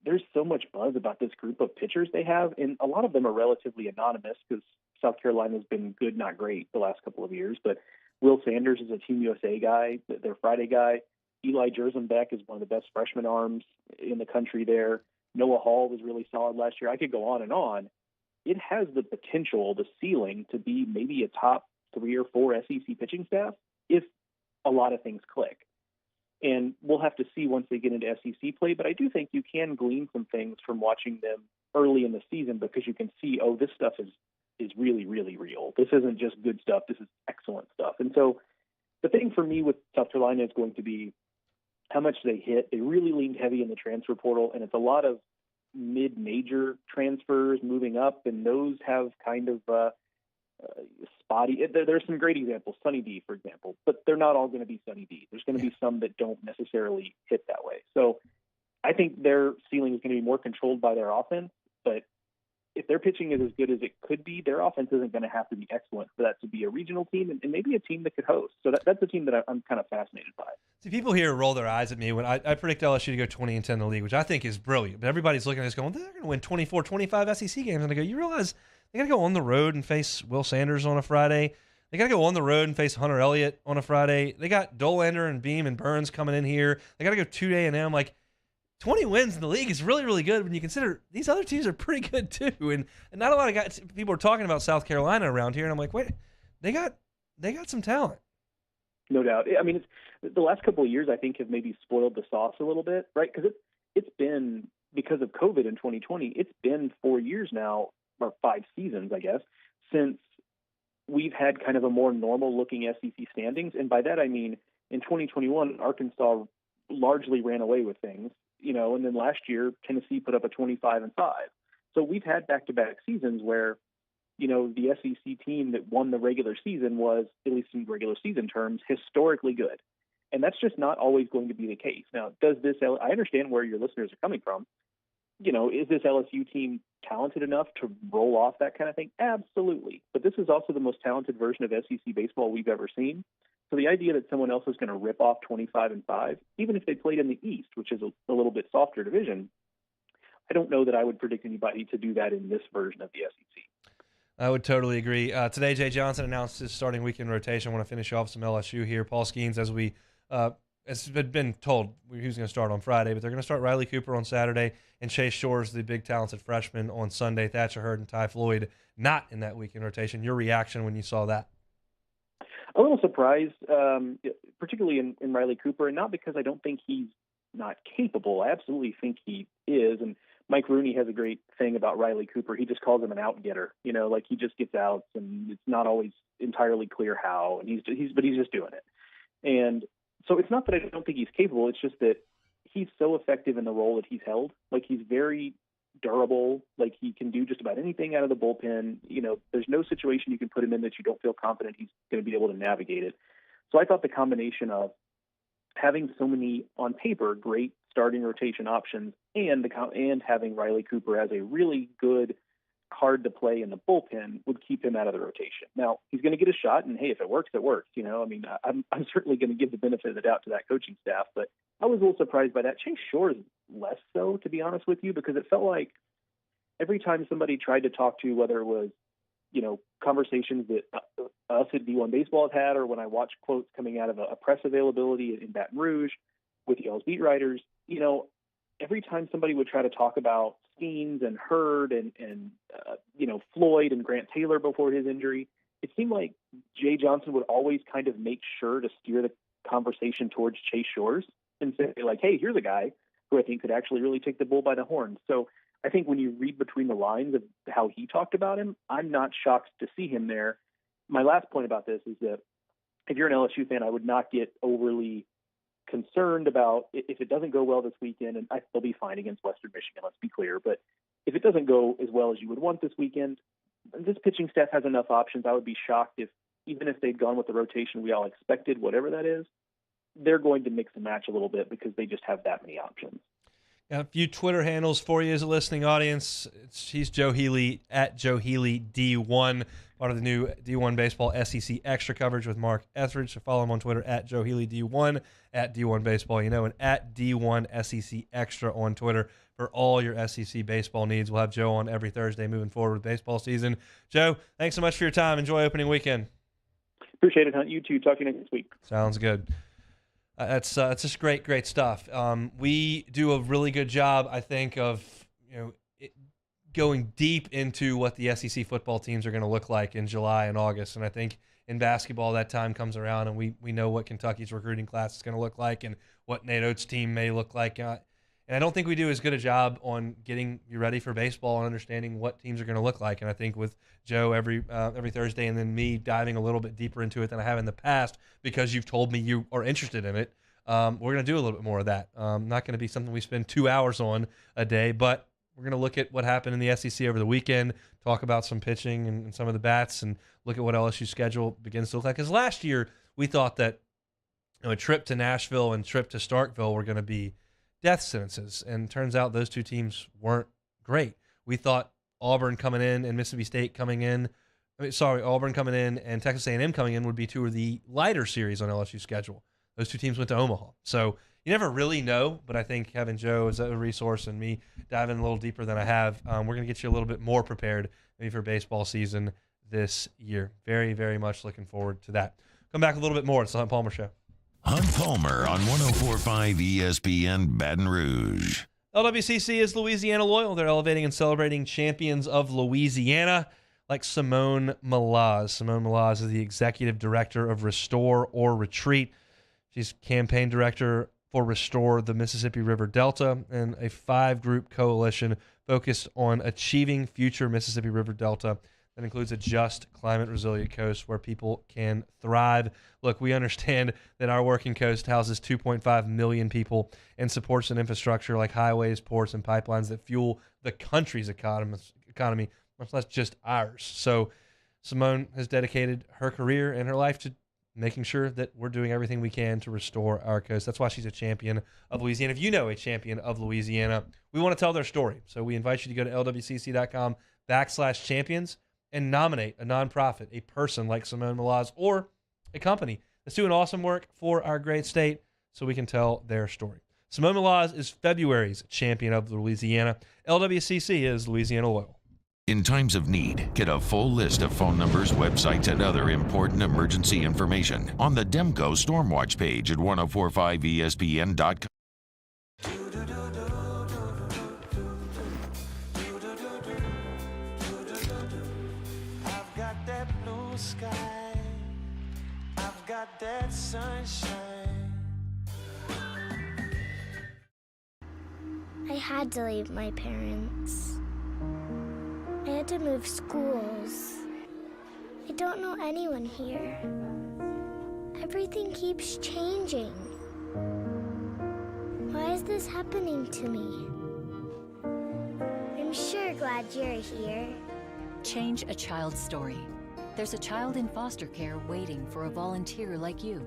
there's so much buzz about this group of pitchers they have, and a lot of them are relatively anonymous because South Carolina's been good, not great, the last couple of years. But Will Sanders is a Team USA guy, their Friday guy. Eli Jerzenbeck is one of the best freshman arms in the country there. Noah Hall was really solid last year. I could go on and on. It has the potential, the ceiling, to be maybe a top 3 or 4 SEC pitching staff if a lot of things click. And we'll have to see once they get into SEC play, but I do think you can glean some things from watching them early in the season because you can see, oh, this stuff is really, really real. This isn't just good stuff. This is excellent stuff. And so the thing for me with South Carolina is going to be how much they hit. They really leaned heavy in the transfer portal, and it's a lot of mid-major transfers moving up, and those have kind of spotty. There's some great examples, Sonny D, for example, but they're not all going to be Sonny D. There's going to be some that don't necessarily hit that way. So I think their ceiling is going to be more controlled by their offense, but if their pitching is as good as it could be, their offense isn't going to have to be excellent for that to be a regional team and maybe a team that could host. So that's a team that I'm kind of fascinated by. See, people here roll their eyes at me when I predict LSU to go 20-10 in the league, which I think is brilliant. But everybody's looking at this going, they're going to win 24, 25 SEC games. And I go, you realize they got to go on the road and face Will Sanders on a Friday. They got to go on the road and face Hunter Elliott on a Friday. They got Dolander and Beam and Burns coming in here. They got to go to A&M. Like, 20 wins in the league is really, really good when you consider these other teams are pretty good too. And not a lot of people are talking about South Carolina around here. And I'm like, wait, they got some talent. No doubt. I mean, it's the last couple of years, I think, have maybe spoiled the sauce a little bit, right? Because it's been, because of COVID in 2020, it's been 4 years now, or 5 seasons, I guess, since we've had kind of a more normal-looking SEC standings. And by that, I mean, in 2021, Arkansas largely ran away with things, you know, and then last year, Tennessee put up a 25-5. So we've had back-to-back seasons where, you know, the SEC team that won the regular season was, at least in regular season terms, historically good. And that's just not always going to be the case. Now, I understand where your listeners are coming from. You know, is this LSU team talented enough to roll off that kind of thing? Absolutely. But this is also the most talented version of SEC baseball we've ever seen. So the idea that someone else is going to rip off 25-5, even if they played in the East, which is a little bit softer division, I don't know that I would predict anybody to do that in this version of the SEC. I would totally agree. Today, Jay Johnson announced his starting weekend rotation. I want to finish off some LSU here. Paul Skeens, as been told, who's going to start on Friday, but they're going to start Riley Cooper on Saturday and Chase Shores, the big talented freshman, on Sunday. Thatcher Hurd and Ty Floyd not in that weekend rotation. Your reaction when you saw that? A little surprised, particularly in Riley Cooper, and not because I don't think he's not capable. I absolutely think he is, and Mike Rooney has a great thing about Riley Cooper. He just calls him an out-getter. You know, like he just gets outs, and it's not always entirely clear how, and he's just doing it. And so it's not that I don't think he's capable. It's just that he's so effective in the role that he's held. Like, he's very durable. Like, he can do just about anything out of the bullpen. You know, there's no situation you can put him in that you don't feel confident he's going to be able to navigate it. So I thought the combination of having so many, on paper, great starting rotation options and having Riley Cooper as a really good, hard to play in the bullpen would keep him out of the rotation. Now, he's going to get a shot, and hey, if it works, it works. I'm certainly going to give the benefit of the doubt to that coaching staff, but I was a little surprised by that. Chase Shores less so, to be honest with you, because it felt like every time somebody tried to talk to, whether it was, conversations that us at D1 Baseball have had, or when I watched quotes coming out of a press availability in Baton Rouge with y'all's beat writers, every time somebody would try to talk about Skeens and Hurd and Floyd and Grant Taylor before his injury, it seemed like Jay Johnson would always kind of make sure to steer the conversation towards Chase Shores and say, like, hey, here's a guy who I think could actually really take the bull by the horns. So I think when you read between the lines of how he talked about him, I'm not shocked to see him there. My last point about this is that if you're an LSU fan, I would not get overly concerned about if it doesn't go well this weekend, and they'll be fine against Western Michigan, let's be clear. But if it doesn't go as well as you would want this weekend, this pitching staff has enough options. I would be shocked even if they'd gone with the rotation we all expected, whatever that is, they're going to mix and match a little bit because they just have that many options. Got a few Twitter handles for you as a listening audience. He's Joe Healy, at Joe Healy D1, part of the new D1 Baseball SEC Extra coverage with Mark Etheridge. So follow him on Twitter at Joe Healy D1, at D1 Baseball, and at D1 SEC Extra on Twitter for all your SEC baseball needs. We'll have Joe on every Thursday moving forward with baseball season. Joe, thanks so much for your time. Enjoy opening weekend. Appreciate it, Hunt. You too. Talk to you next week. Sounds good. That's just great stuff. We do a really good job, I think, of going deep into what the SEC football teams are going to look like in July and August. And I think in basketball, that time comes around, and we know what Kentucky's recruiting class is going to look like and what Nate Oates' team may look like. And I don't think we do as good a job on getting you ready for baseball and understanding what teams are going to look like. And I think with Joe every Thursday, and then me diving a little bit deeper into it than I have in the past, because you've told me you are interested in it, we're going to do a little bit more of that. Not going to be something we spend 2 hours on a day, but we're going to look at what happened in the SEC over the weekend, talk about some pitching and some of the bats, and look at what LSU's schedule begins to look like. Because last year we thought that a trip to Nashville and trip to Starkville were going to be death sentences, and turns out those two teams weren't great. We thought Auburn coming in and Mississippi State coming in, Auburn coming in and Texas A&M coming in would be two of the lighter series on LSU's schedule. Those two teams went to Omaha. So you never really know, but I think having Joe as a resource and me diving a little deeper than I have, we're going to get you a little bit more prepared maybe for baseball season this year. Very, very much looking forward to that. Come back a little bit more. It's the Hunt Palmer Show. Hunt Palmer on 104.5 ESPN Baton Rouge. LWCC is Louisiana loyal. They're elevating and celebrating champions of Louisiana like Simone Malaz. Simone Malaz is the executive director of Restore or Retreat. She's campaign director for Restore the Mississippi River Delta, and a 5-group coalition focused on achieving future Mississippi River Delta that includes a just, climate-resilient coast where people can thrive. Look, we understand that our working coast houses 2.5 million people and supports an infrastructure like highways, ports, and pipelines that fuel the country's economy, much less just ours. So Simone has dedicated her career and her life to making sure that we're doing everything we can to restore our coast. That's why she's a champion of Louisiana. If you know a champion of Louisiana, we want to tell their story. So we invite you to go to lwcc.com/champions and nominate a nonprofit, a person like Simone Malaz, or a company that's doing awesome work for our great state so we can tell their story. Simone Malaz is February's champion of Louisiana. LWCC is Louisiana loyal. In times of need, get a full list of phone numbers, websites, and other important emergency information on the Demco Stormwatch page at 1045ESPN.com. I've got that blue sky, I've got that sunshine. I had to leave my parents. I had to move schools. I don't know anyone here. Everything keeps changing. Why is this happening to me? I'm sure glad you're here. Change a child's story. There's a child in foster care waiting for a volunteer like you.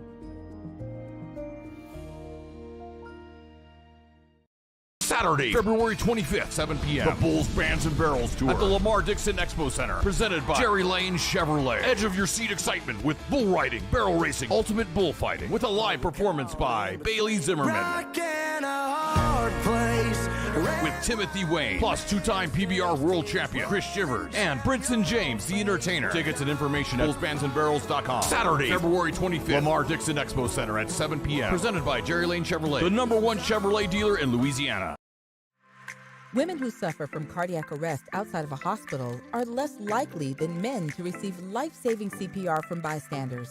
Saturday, February 25th, 7 p.m. The Bulls, Bands, and Barrels Tour at the Lamar Dixon Expo Center. Presented by Jerry Lane Chevrolet. Edge of your seat excitement with bull riding, barrel racing, ultimate bullfighting with a live performance by Bailey Zimmerman. With Timothy Wayne, plus two-time PBR world champion Chris Shivers, and Brinson James, the entertainer. Tickets and information at bullsbandsandbarrels.com. Saturday, February 25th, Lamar Dixon Expo Center at 7 p.m. Presented by Jerry Lane Chevrolet, the #1 Chevrolet dealer in Louisiana. Women who suffer from cardiac arrest outside of a hospital are less likely than men to receive life-saving CPR from bystanders.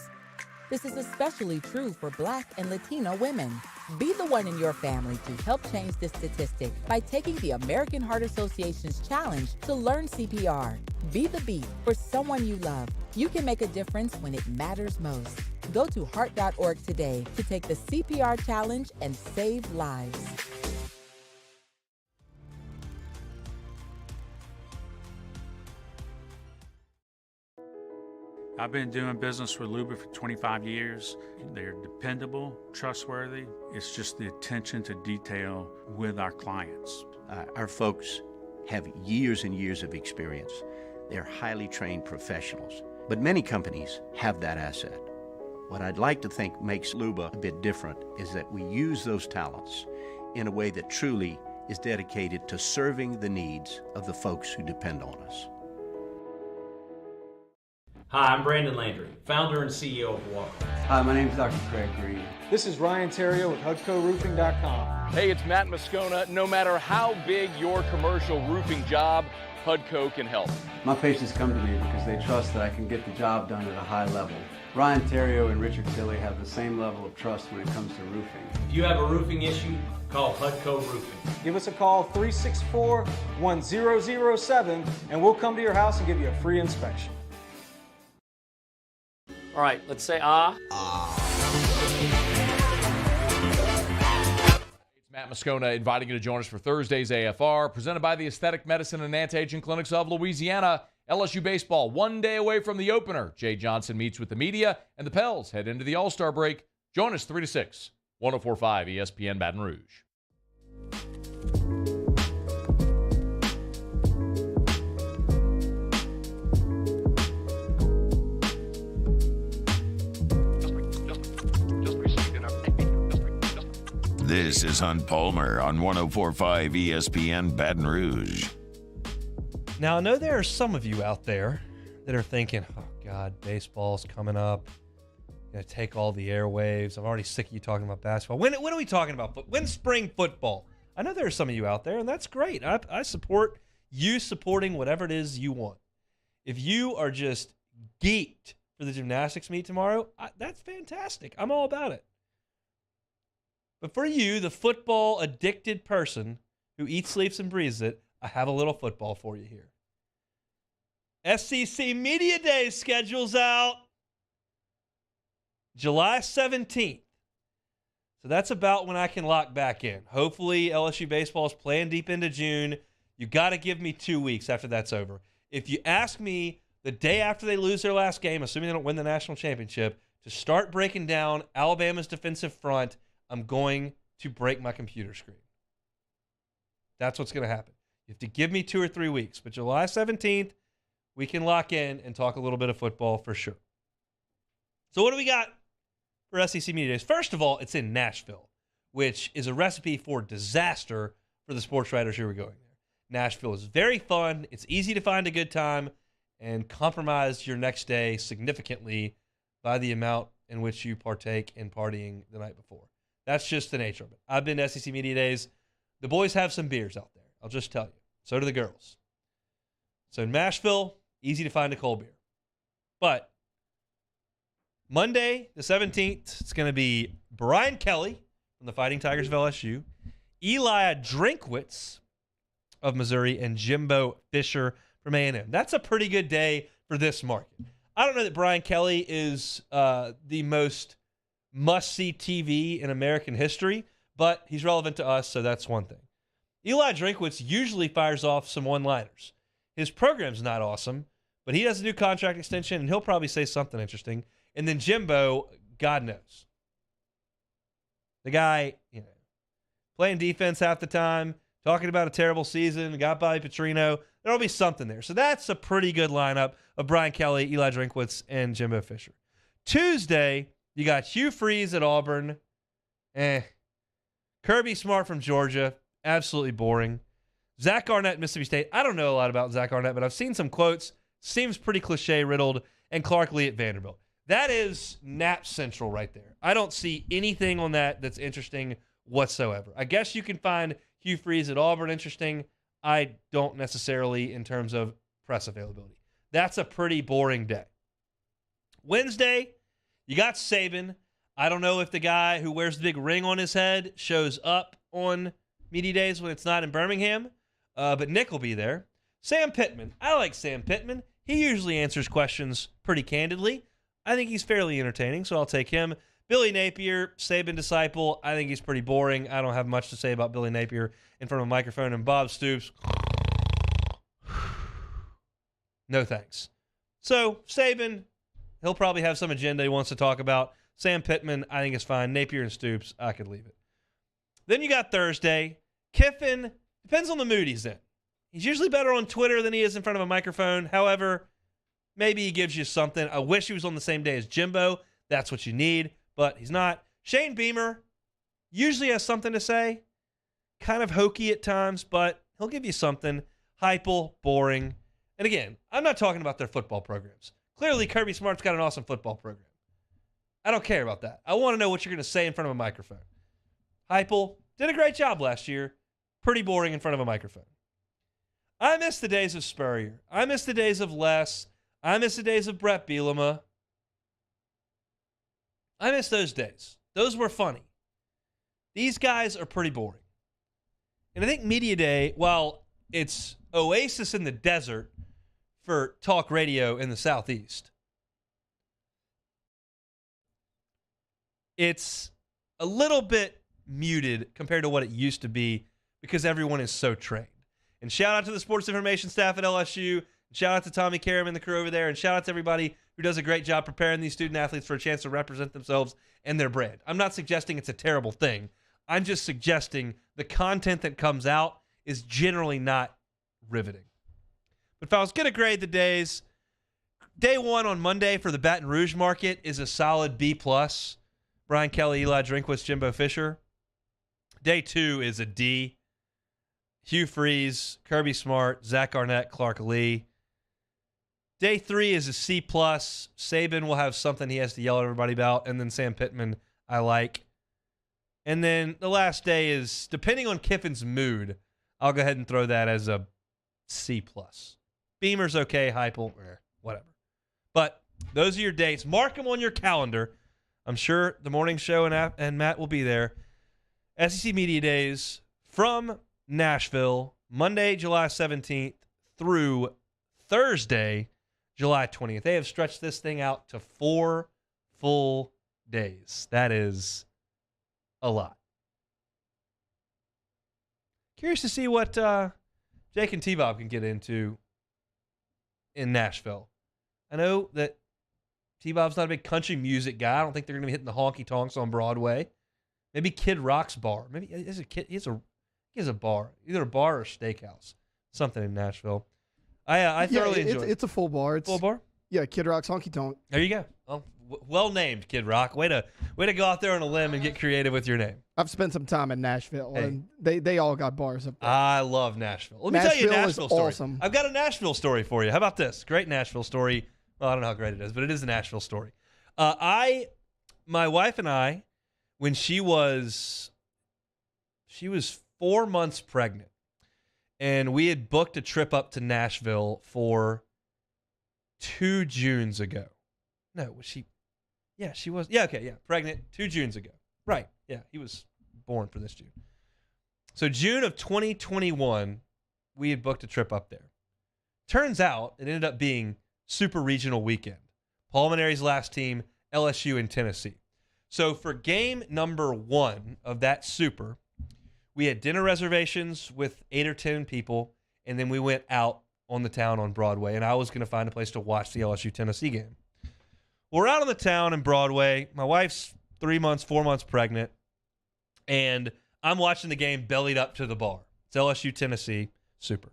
This is especially true for Black and Latino women. Be the one in your family to help change this statistic by taking the American Heart Association's challenge to learn CPR. Be the beat for someone you love. You can make a difference when it matters most. Go to heart.org today to take the CPR challenge and save lives. I've been doing business with Luba for 25 years. They're dependable, trustworthy. It's just the attention to detail with our clients. Our folks have years and years of experience. They're highly trained professionals. But many companies have that asset. What I'd like to think makes Luba a bit different is that we use those talents in a way that truly is dedicated to serving the needs of the folks who depend on us. Hi, I'm Brandon Landry, founder and CEO of Walker. Hi, my name is Dr. Craig Green. This is Ryan Terrio with HUDCORoofing.com. Hey, it's Matt Moscona. No matter how big your commercial roofing job, HUDCO can help. My patients come to me because they trust that I can get the job done at a high level. Ryan Terrio and Richard Tilley have the same level of trust when it comes to roofing. If you have a roofing issue, call HUDCO Roofing. Give us a call, 364-1007, and we'll come to your house and give you a free inspection. All right, let's say ah. It's Matt Moscona inviting you to join us for Thursday's AFR, presented by the Aesthetic Medicine and Anti-Aging Clinics of Louisiana. LSU baseball, 1 day away from the opener. Jay Johnson meets with the media, and the Pels head into the All-Star break. Join us 3 to 6, 104.5 ESPN Baton Rouge. This is Hunt Palmer on 104.5 ESPN Baton Rouge. Now, I know there are some of you out there that are thinking, oh, God, baseball's coming up. Going to take all the airwaves. I'm already sick of you talking about basketball. When are we talking about? When's spring football? I know there are some of you out there, and that's great. I support you supporting whatever it is you want. If you are just geeked for the gymnastics meet tomorrow, that's fantastic. I'm all about it. But for you, the football-addicted person who eats, sleeps, and breathes it, I have a little football for you here. SEC Media Day schedule's out July 17th. So that's about when I can lock back in. Hopefully, LSU baseball is playing deep into June. You got to give me 2 weeks after that's over. If you ask me the day after they lose their last game, assuming they don't win the national championship, to start breaking down Alabama's defensive front, I'm going to break my computer screen. That's what's going to happen. You have to give me 2 or 3 weeks. But July 17th, we can lock in and talk a little bit of football for sure. So what do we got for SEC Media Days? First of all, it's in Nashville, which is a recipe for disaster for the sports writers who are going there. Nashville is very fun. It's easy to find a good time and compromise your next day significantly by the amount in which you partake in partying the night before. That's just the nature of it. I've been to SEC Media Days. The boys have some beers out there. I'll just tell you. So do the girls. So in Nashville, easy to find a cold beer. But Monday, the 17th, it's going to be Brian Kelly from the Fighting Tigers of LSU, Eli Drinkwitz of Missouri, and Jimbo Fisher from A&M. That's a pretty good day for this market. I don't know that Brian Kelly is the most must-see TV in American history, but he's relevant to us, so that's one thing. Eli Drinkwitz usually fires off some one-liners. His program's not awesome, but he has a new contract extension, and he'll probably say something interesting. And then Jimbo, God knows. The guy, playing defense half the time, talking about a terrible season, got Bobby Petrino. There'll be something there. So that's a pretty good lineup of Brian Kelly, Eli Drinkwitz, and Jimbo Fisher. Tuesday, you got Hugh Freeze at Auburn. Kirby Smart from Georgia. Absolutely boring. Zach Arnett, Mississippi State. I don't know a lot about Zach Arnett, but I've seen some quotes. Seems pretty cliche-riddled. And Clark Lee at Vanderbilt. That is Nap Central right there. I don't see anything on that that's interesting whatsoever. I guess you can find Hugh Freeze at Auburn interesting. I don't necessarily in terms of press availability. That's a pretty boring day. Wednesday, you got Saban. I don't know if the guy who wears the big ring on his head shows up on media days when it's not in Birmingham, but Nick will be there. Sam Pittman. I like Sam Pittman. He usually answers questions pretty candidly. I think he's fairly entertaining, so I'll take him. Billy Napier, Saban disciple. I think he's pretty boring. I don't have much to say about Billy Napier in front of a microphone. And Bob Stoops, no thanks. So Saban, he'll probably have some agenda he wants to talk about. Sam Pittman, I think is fine. Napier and Stoops, I could leave it. Then you got Thursday. Kiffin, depends on the mood he's in. He's usually better on Twitter than he is in front of a microphone. However, maybe he gives you something. I wish he was on the same day as Jimbo. That's what you need, but he's not. Shane Beamer usually has something to say. Kind of hokey at times, but he'll give you something. Heupel, boring. And again, I'm not talking about their football programs. Clearly, Kirby Smart's got an awesome football program. I don't care about that. I want to know what you're going to say in front of a microphone. Heupel did a great job last year. Pretty boring in front of a microphone. I miss the days of Spurrier. I miss the days of Les. I miss the days of Brett Bielema. I miss those days. Those were funny. These guys are pretty boring. And I think Media Day, while it's oasis in the desert for talk radio in the Southeast, it's a little bit muted compared to what it used to be because everyone is so trained. And shout out to the sports information staff at LSU. Shout out to Tommy Karam and the crew over there. And shout out to everybody who does a great job preparing these student athletes for a chance to represent themselves and their brand. I'm not suggesting it's a terrible thing. I'm just suggesting the content that comes out is generally not riveting. But if I was going to grade the days, day one on Monday for the Baton Rouge market is a solid B+. Brian Kelly, Eli Drinkwitz, Jimbo Fisher. Day two is a D. Hugh Freeze, Kirby Smart, Zach Arnett, Clark Lee. Day three is a C+. Saban will have something he has to yell at everybody about. And then Sam Pittman, I like. And then the last day is, depending on Kiffin's mood, I'll go ahead and throw that as a C+. Beamer's okay, Heupel, whatever. But those are your dates. Mark them on your calendar. I'm sure the morning show and Matt will be there. SEC Media Days from Nashville, Monday, July 17th through Thursday, July 20th. They have stretched this thing out to 4 full days. That is a lot. Curious to see what Jake and T-Bob can get into in Nashville. I know that T-Bob's not a big country music guy. I don't think they're going to be hitting the honky-tonks on Broadway. Maybe Kid Rock's bar. Maybe he has a bar, either a bar or a steakhouse, something in Nashville. I thoroughly enjoy it. It's a full bar. Full bar? Yeah, Kid Rock's Honky Tonk. There you go. Well named, Kid Rock. Way to go out there on a limb and get creative with your name. I've spent some time in Nashville, and they all got bars up there. I love Nashville. Let me tell you a Nashville story. Awesome. I've got a Nashville story for you. How about this? Great Nashville story. Well, I don't know how great it is, but it is a Nashville story. My wife and I, when she was 4 months pregnant, and we had booked a trip up to Nashville for 2 Junes ago. No, was she? Yeah, she was. Yeah, okay, yeah, pregnant 2 Junes ago. Right, yeah, he was born for this June. So June of 2021, we had booked a trip up there. Turns out it ended up being Super Regional Weekend. Paul Maneri's last team, LSU in Tennessee. So for game number 1 of that Super, we had dinner reservations with 8 or 10 people, and then we went out on the town on Broadway, and I was going to find a place to watch the LSU-Tennessee game. We're out on the town in Broadway. My wife's 4 months pregnant, and I'm watching the game bellied up to the bar. It's LSU, Tennessee, super.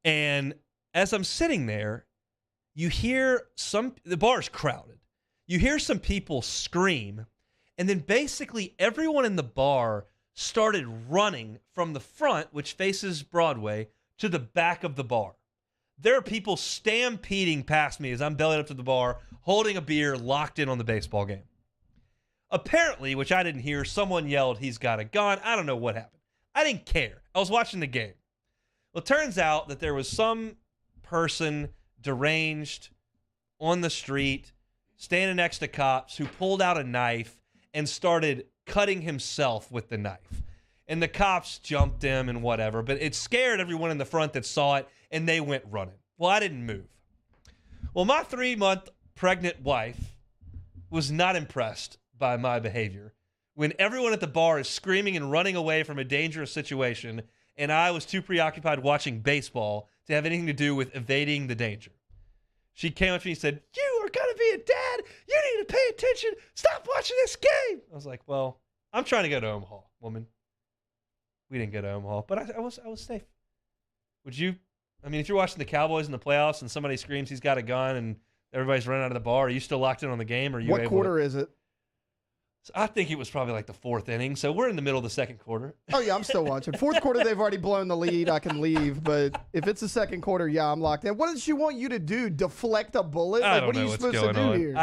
And as I'm sitting there, you hear the bar's crowded. You hear some people scream, and then basically everyone in the bar started running from the front, which faces Broadway, to the back of the bar. There are people stampeding past me as I'm bellied up to the bar, holding a beer, locked in on the baseball game. Apparently, which I didn't hear, someone yelled, "He's got a gun." I don't know what happened. I didn't care. I was watching the game. Well, it turns out that there was some person deranged on the street, standing next to cops, who pulled out a knife and started cutting himself with the knife. And the cops jumped him and whatever, but it scared everyone in the front that saw it, and they went running. Well, I didn't move. Well, my 3-month pregnant wife was not impressed by my behavior when everyone at the bar is screaming and running away from a dangerous situation, and I was too preoccupied watching baseball to have anything to do with evading the danger. She came up to me and said, "You are going to be a dad. You need to pay attention. Stop watching this game." I was like, "Well, I'm trying to go to Omaha, woman." We didn't go to Omaha, but I was safe. Would you? I mean, if you're watching the Cowboys in the playoffs and somebody screams he's got a gun and everybody's running out of the bar, are you still locked in on the game? Or are you What quarter is it? So I think it was probably like the 4th inning. So we're in the middle of the second quarter. Oh, yeah, I'm still watching. 4th quarter, they've already blown the lead. I can leave. But if it's the second quarter, yeah, I'm locked in. What does she want you to do? Deflect a bullet? I don't what know are you what's supposed going to do on. here?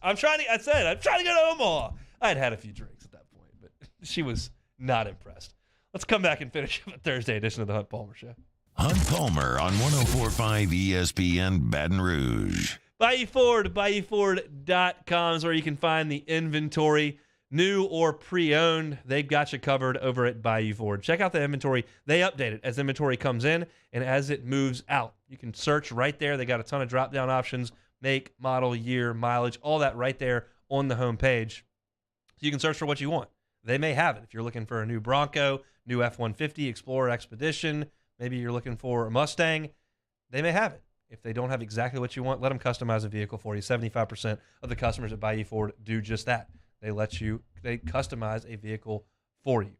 I'm trying to go to Omaha. I had a few drinks at that point, but she was not impressed. Let's come back and finish up a Thursday edition of the Hunt Palmer Show. Hunt Palmer on 104.5 ESPN Baton Rouge. Bayou Ford, BayouFord.com is where you can find the inventory, new or pre-owned. They've got you covered over at Bayou Ford. Check out the inventory. They update it as inventory comes in and as it moves out. You can search right there. They got a ton of drop-down options, make, model, year, mileage, all that right there on the homepage. So you can search for what you want. They may have it. If you're looking for a new Bronco, new F-150, Explorer, Expedition, maybe you're looking for a Mustang, they may have it. If they don't have exactly what you want, let them customize a vehicle for you. 75% of the customers at Bayou Ford do just that. They customize a vehicle for you.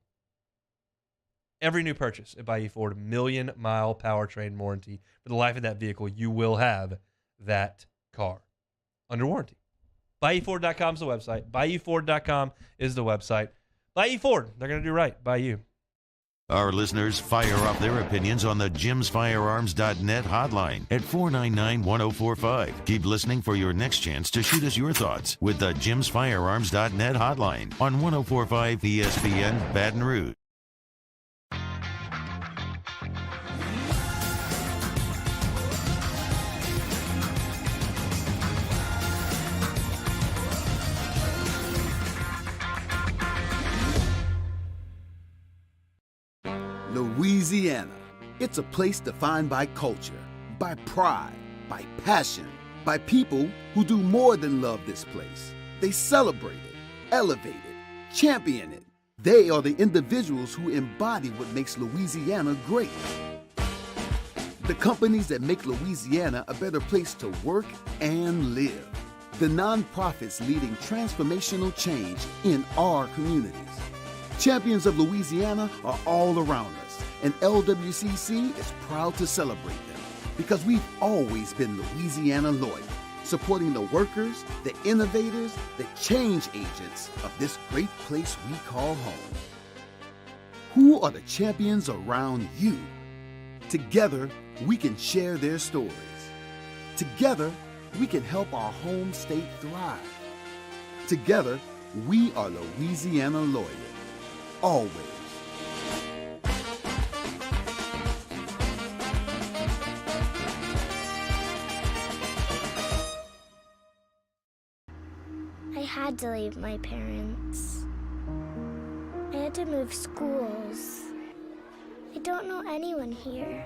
Every new purchase at Bayou Ford, 1,000,000-mile powertrain warranty. For the life of that vehicle, you will have that car under warranty. BayouFord.com is the website. BayouFord.com is the website. Bayou Ford, they're going to do right by you. Our listeners fire off their opinions on the jimsfirearms.net hotline at 499-1045. Keep listening for your next chance to shoot us your thoughts with the jimsfirearms.net hotline on 104.5 ESPN Baton Rouge. Louisiana. It's a place defined by culture, by pride, by passion, by people who do more than love this place. They celebrate it, elevate it, champion it. They are the individuals who embody what makes Louisiana great. The companies that make Louisiana a better place to work and live. The nonprofits leading transformational change in our communities. Champions of Louisiana are all around us, and LWCC is proud to celebrate them because we've always been Louisiana loyal, supporting the workers, the innovators, the change agents of this great place we call home. Who are the champions around you? Together, we can share their stories. Together, we can help our home state thrive. Together, we are Louisiana loyal. Always. I had to leave my parents. I had to move schools. I don't know anyone here.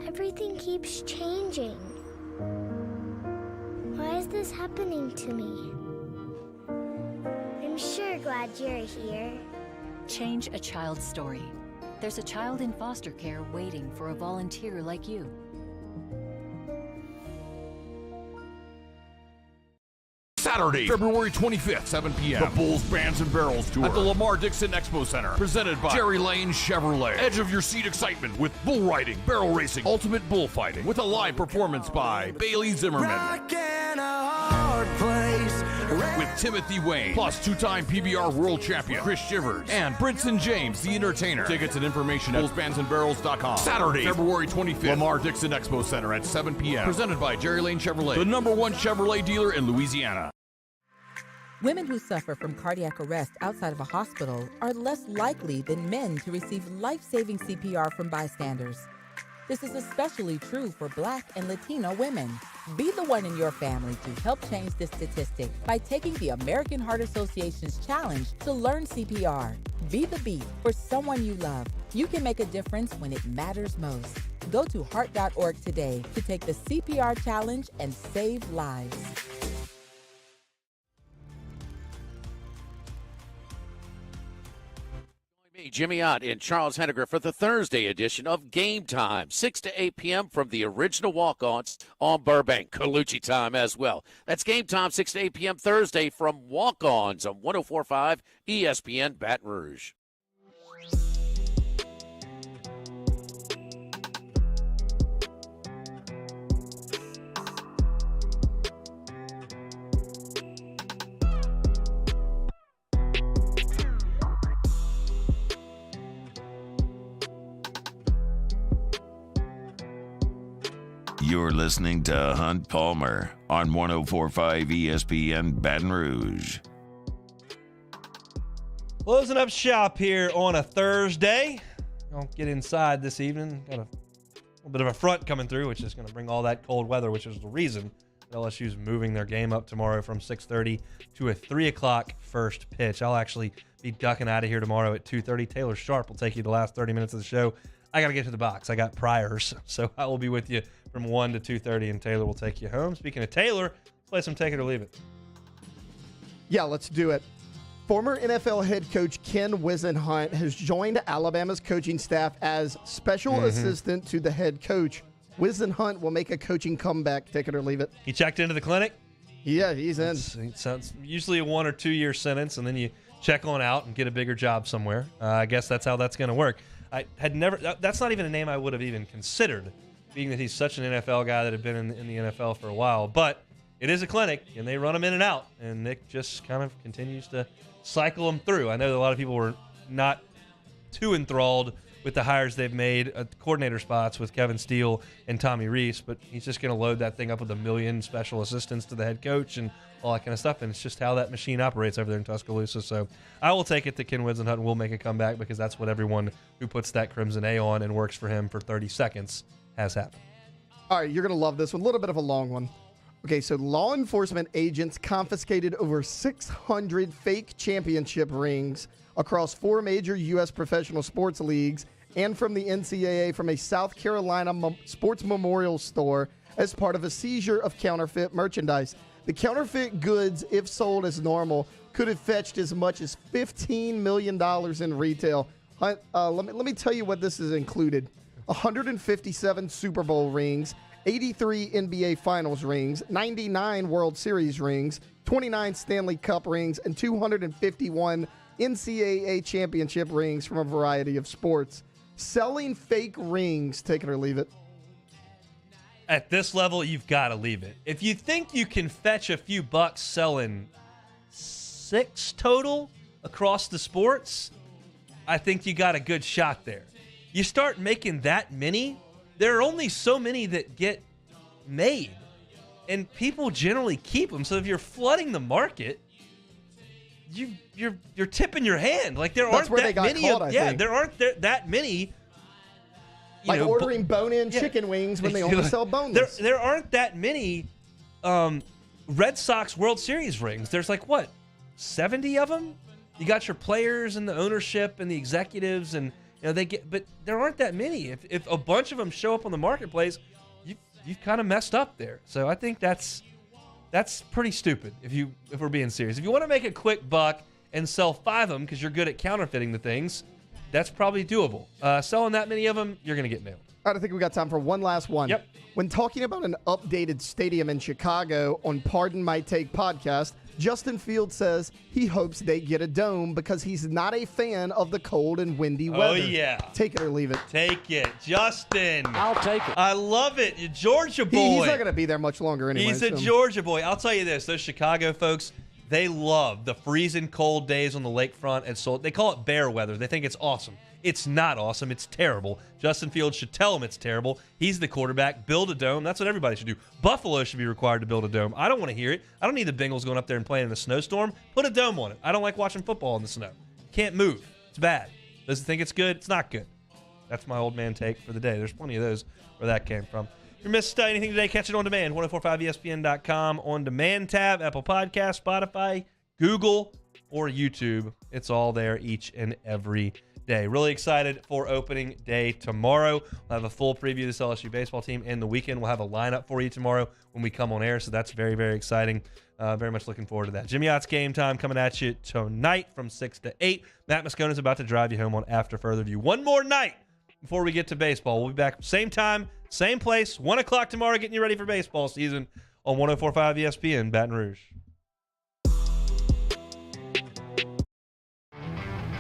Everything keeps changing. Why is this happening to me? I'm sure glad you're here. Change a child's story. There's a child in foster care waiting for a volunteer like you. Saturday, February 25th, 7 p.m. The Bulls Bands and Barrels Tour at the Lamar Dixon Expo Center. Presented by Jerry Lane Chevrolet. Edge of your seat excitement with bull riding, barrel racing, ultimate bullfighting with a live performance by Bailey Zimmerman. With Timothy Wayne, plus two-time PBR world champion Chris Shivers, and Brinson James, the entertainer. Tickets and information at bullsbandsandbarrels.com. Saturday, February 25th, Lamar Dixon Expo Center at 7 p.m. Presented by Jerry Lane Chevrolet, the #1 Chevrolet dealer in Louisiana. Women who suffer from cardiac arrest outside of a hospital are less likely than men to receive life-saving CPR from bystanders. This is especially true for Black and Latino women. Be the one in your family to help change this statistic by taking the American Heart Association's challenge to learn CPR. Be the beat for someone you love. You can make a difference when it matters most. Go to heart.org today to take the CPR challenge and save lives. Jimmy Ott and Charles Henniger for the Thursday edition of Game Time, 6 to 8 p.m. from the original Walk-Ons on Burbank. Colucci time as well. That's Game Time, 6 to 8 p.m. Thursday from Walk-Ons on 104.5 ESPN Baton Rouge. You're listening to Hunt Palmer on 104.5 ESPN Baton Rouge. Closing up shop here on a Thursday. I'll get inside this evening. Got a little bit of a front coming through, which is going to bring all that cold weather, which is the reason LSU's moving their game up tomorrow from 6:30 to a 3 o'clock first pitch. I'll actually be ducking out of here tomorrow at 2:30. Taylor Sharp will take you the last 30 minutes of the show. I got to get to the box. I got priors, so I will be with you from 1 to 2:30, and Taylor will take you home. Speaking of Taylor, let's play some Take It or Leave It. Yeah, let's do it. Former NFL head coach Ken Wisenhunt has joined Alabama's coaching staff as special assistant to the head coach. Wisenhunt will make a coaching comeback. Take it or leave it. He checked into the clinic? Yeah, he's in. It's usually a 1 or 2 year sentence, and then you check on out and get a bigger job somewhere. I guess that's how that's going to work. I had never. That's not even a name I would have even considered, being that he's such an NFL guy that had been in the NFL for a while. But it is a clinic, and they run him in and out, and Nick just kind of continues to cycle them through. I know that a lot of people were not too enthralled with the hires they've made at the coordinator spots with Kevin Steele and Tommy Reese, but he's just going to load that thing up with a million special assistants to the head coach and all that kind of stuff, and it's just how that machine operates over there in Tuscaloosa. So I will take it that Ken Wisenhunt will make a comeback, because that's what everyone who puts that Crimson A on and works for him for 30 seconds has happened. All right, you're going to love this one. A little bit of a long one. Okay, so law enforcement agents confiscated over 600 fake championship rings across 4 major U.S. professional sports leagues and from the NCAA from a South Carolina sports memorial store as part of a seizure of counterfeit merchandise. The counterfeit goods, if sold as normal, could have fetched as much as $15 million in retail. Let me tell you what this is included. 157 Super Bowl rings, 83 NBA Finals rings, 99 World Series rings, 29 Stanley Cup rings, and 251 NCAA championship rings from a variety of sports. Selling fake rings, take it or leave it. At this level, you've got to leave it. If you think you can fetch a few bucks selling 6 total across the sports, I think you got a good shot there. You start making that many, there are only so many that get made, and people generally keep them. So if you're flooding the market, you're tipping your hand. Like there aren't that many. There aren't that many. Like ordering bone-in chicken wings when they only sell boneless. There aren't that many Red Sox World Series rings. There's like, what, 70 of them? You got your players and the ownership and the executives, and they get, but there aren't that many. If a bunch of them show up on the marketplace, you've kind of messed up there. So I think that's pretty stupid if we're being serious. If you want to make a quick buck and sell 5 of them because you're good at counterfeiting the things, that's probably doable. Selling that many of them, you're going to get nailed. All right, I think we got time for one last one. Yep. When talking about an updated stadium in Chicago on Pardon My Take podcast, Justin Fields says he hopes they get a dome because he's not a fan of the cold and windy weather. Oh, yeah. Take it or leave it. Take it. Justin. I'll take it. I love it. You Georgia boy. He's not going to be there much longer anyway. He's a Georgia boy. I'll tell you this. Those Chicago folks, they love the freezing cold days on the lakefront. And so they call it bear weather. They think it's awesome. It's not awesome. It's terrible. Justin Fields should tell him it's terrible. He's the quarterback. Build a dome. That's what everybody should do. Buffalo should be required to build a dome. I don't want to hear it. I don't need the Bengals going up there and playing in a snowstorm. Put a dome on it. I don't like watching football in the snow. Can't move. It's bad. Doesn't think it's good. It's not good. That's my old man take for the day. There's plenty of those where that came from. If you missed anything today, catch it on demand. 1045ESPN.com on demand tab, Apple Podcasts, Spotify, Google, or YouTube. It's all there each and every day. Really excited for opening day tomorrow. We'll have a full preview of this LSU baseball team in the weekend. We'll have a lineup for you tomorrow when we come on air, so that's very, very exciting. Very much looking forward to that. Jimmy Ott's Game Time coming at you tonight from 6 to 8. Matt Moscona is about to drive you home on After Further View. One more night before we get to baseball. We'll be back same time, same place, 1 o'clock tomorrow, getting you ready for baseball season on 104.5 ESPN Baton Rouge.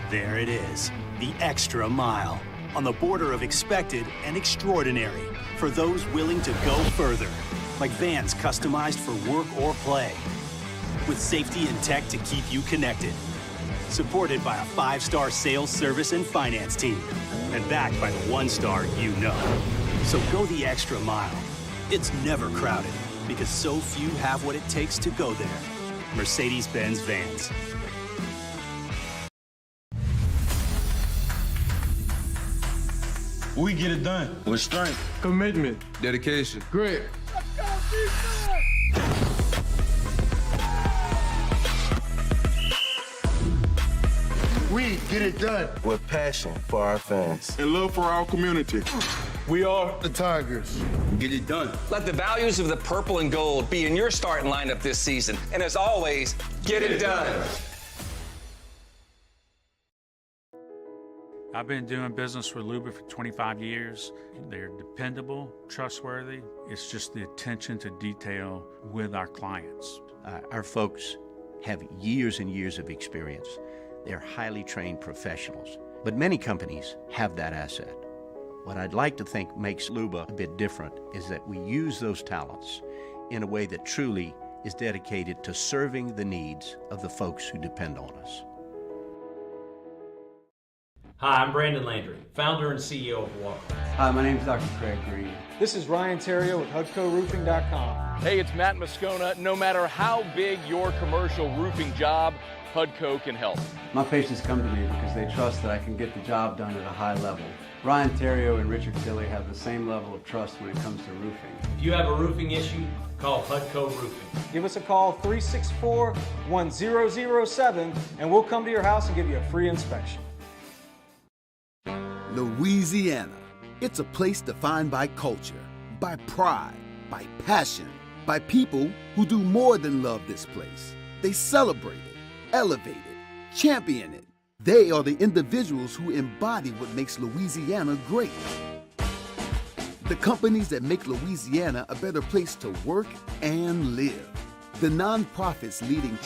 There it is, the extra mile, on the border of expected and extraordinary for those willing to go further, like vans customized for work or play, with safety and tech to keep you connected, supported by a 5-star sales, service, and finance team, and backed by the 1-star you know. So go the extra mile. It's never crowded, because so few have what it takes to go there. Mercedes-Benz Vans. We get it done with strength, commitment, dedication, grit. We get it done with passion for our fans and love for our community. We are the Tigers. Get it done. Let the values of the purple and gold be in your starting lineup this season. And as always, get it done. I've been doing business with Luba for 25 years. They're dependable, trustworthy. It's just the attention to detail with our clients. Our folks have years and years of experience. They're highly trained professionals, but many companies have that asset. What I'd like to think makes Luba a bit different is that we use those talents in a way that truly is dedicated to serving the needs of the folks who depend on us. Hi, I'm Brandon Landry, founder and CEO of Walk. Hi, my name is Dr. Craig Green. This is Ryan Terrio with HUDCORoofing.com. Hey, it's Matt Moscona. No matter how big your commercial roofing job, HUDCO can help. My patients come to me because they trust that I can get the job done at a high level. Ryan Terrio and Richard Tilley have the same level of trust when it comes to roofing. If you have a roofing issue, call HUDCO Roofing. Give us a call, 364-1007, and we'll come to your house and give you a free inspection. Louisiana. It's a place defined by culture, by pride, by passion, by people who do more than love this place. They celebrate it, elevate it, champion it. They are the individuals who embody what makes Louisiana great. The companies that make Louisiana a better place to work and live. The nonprofits leading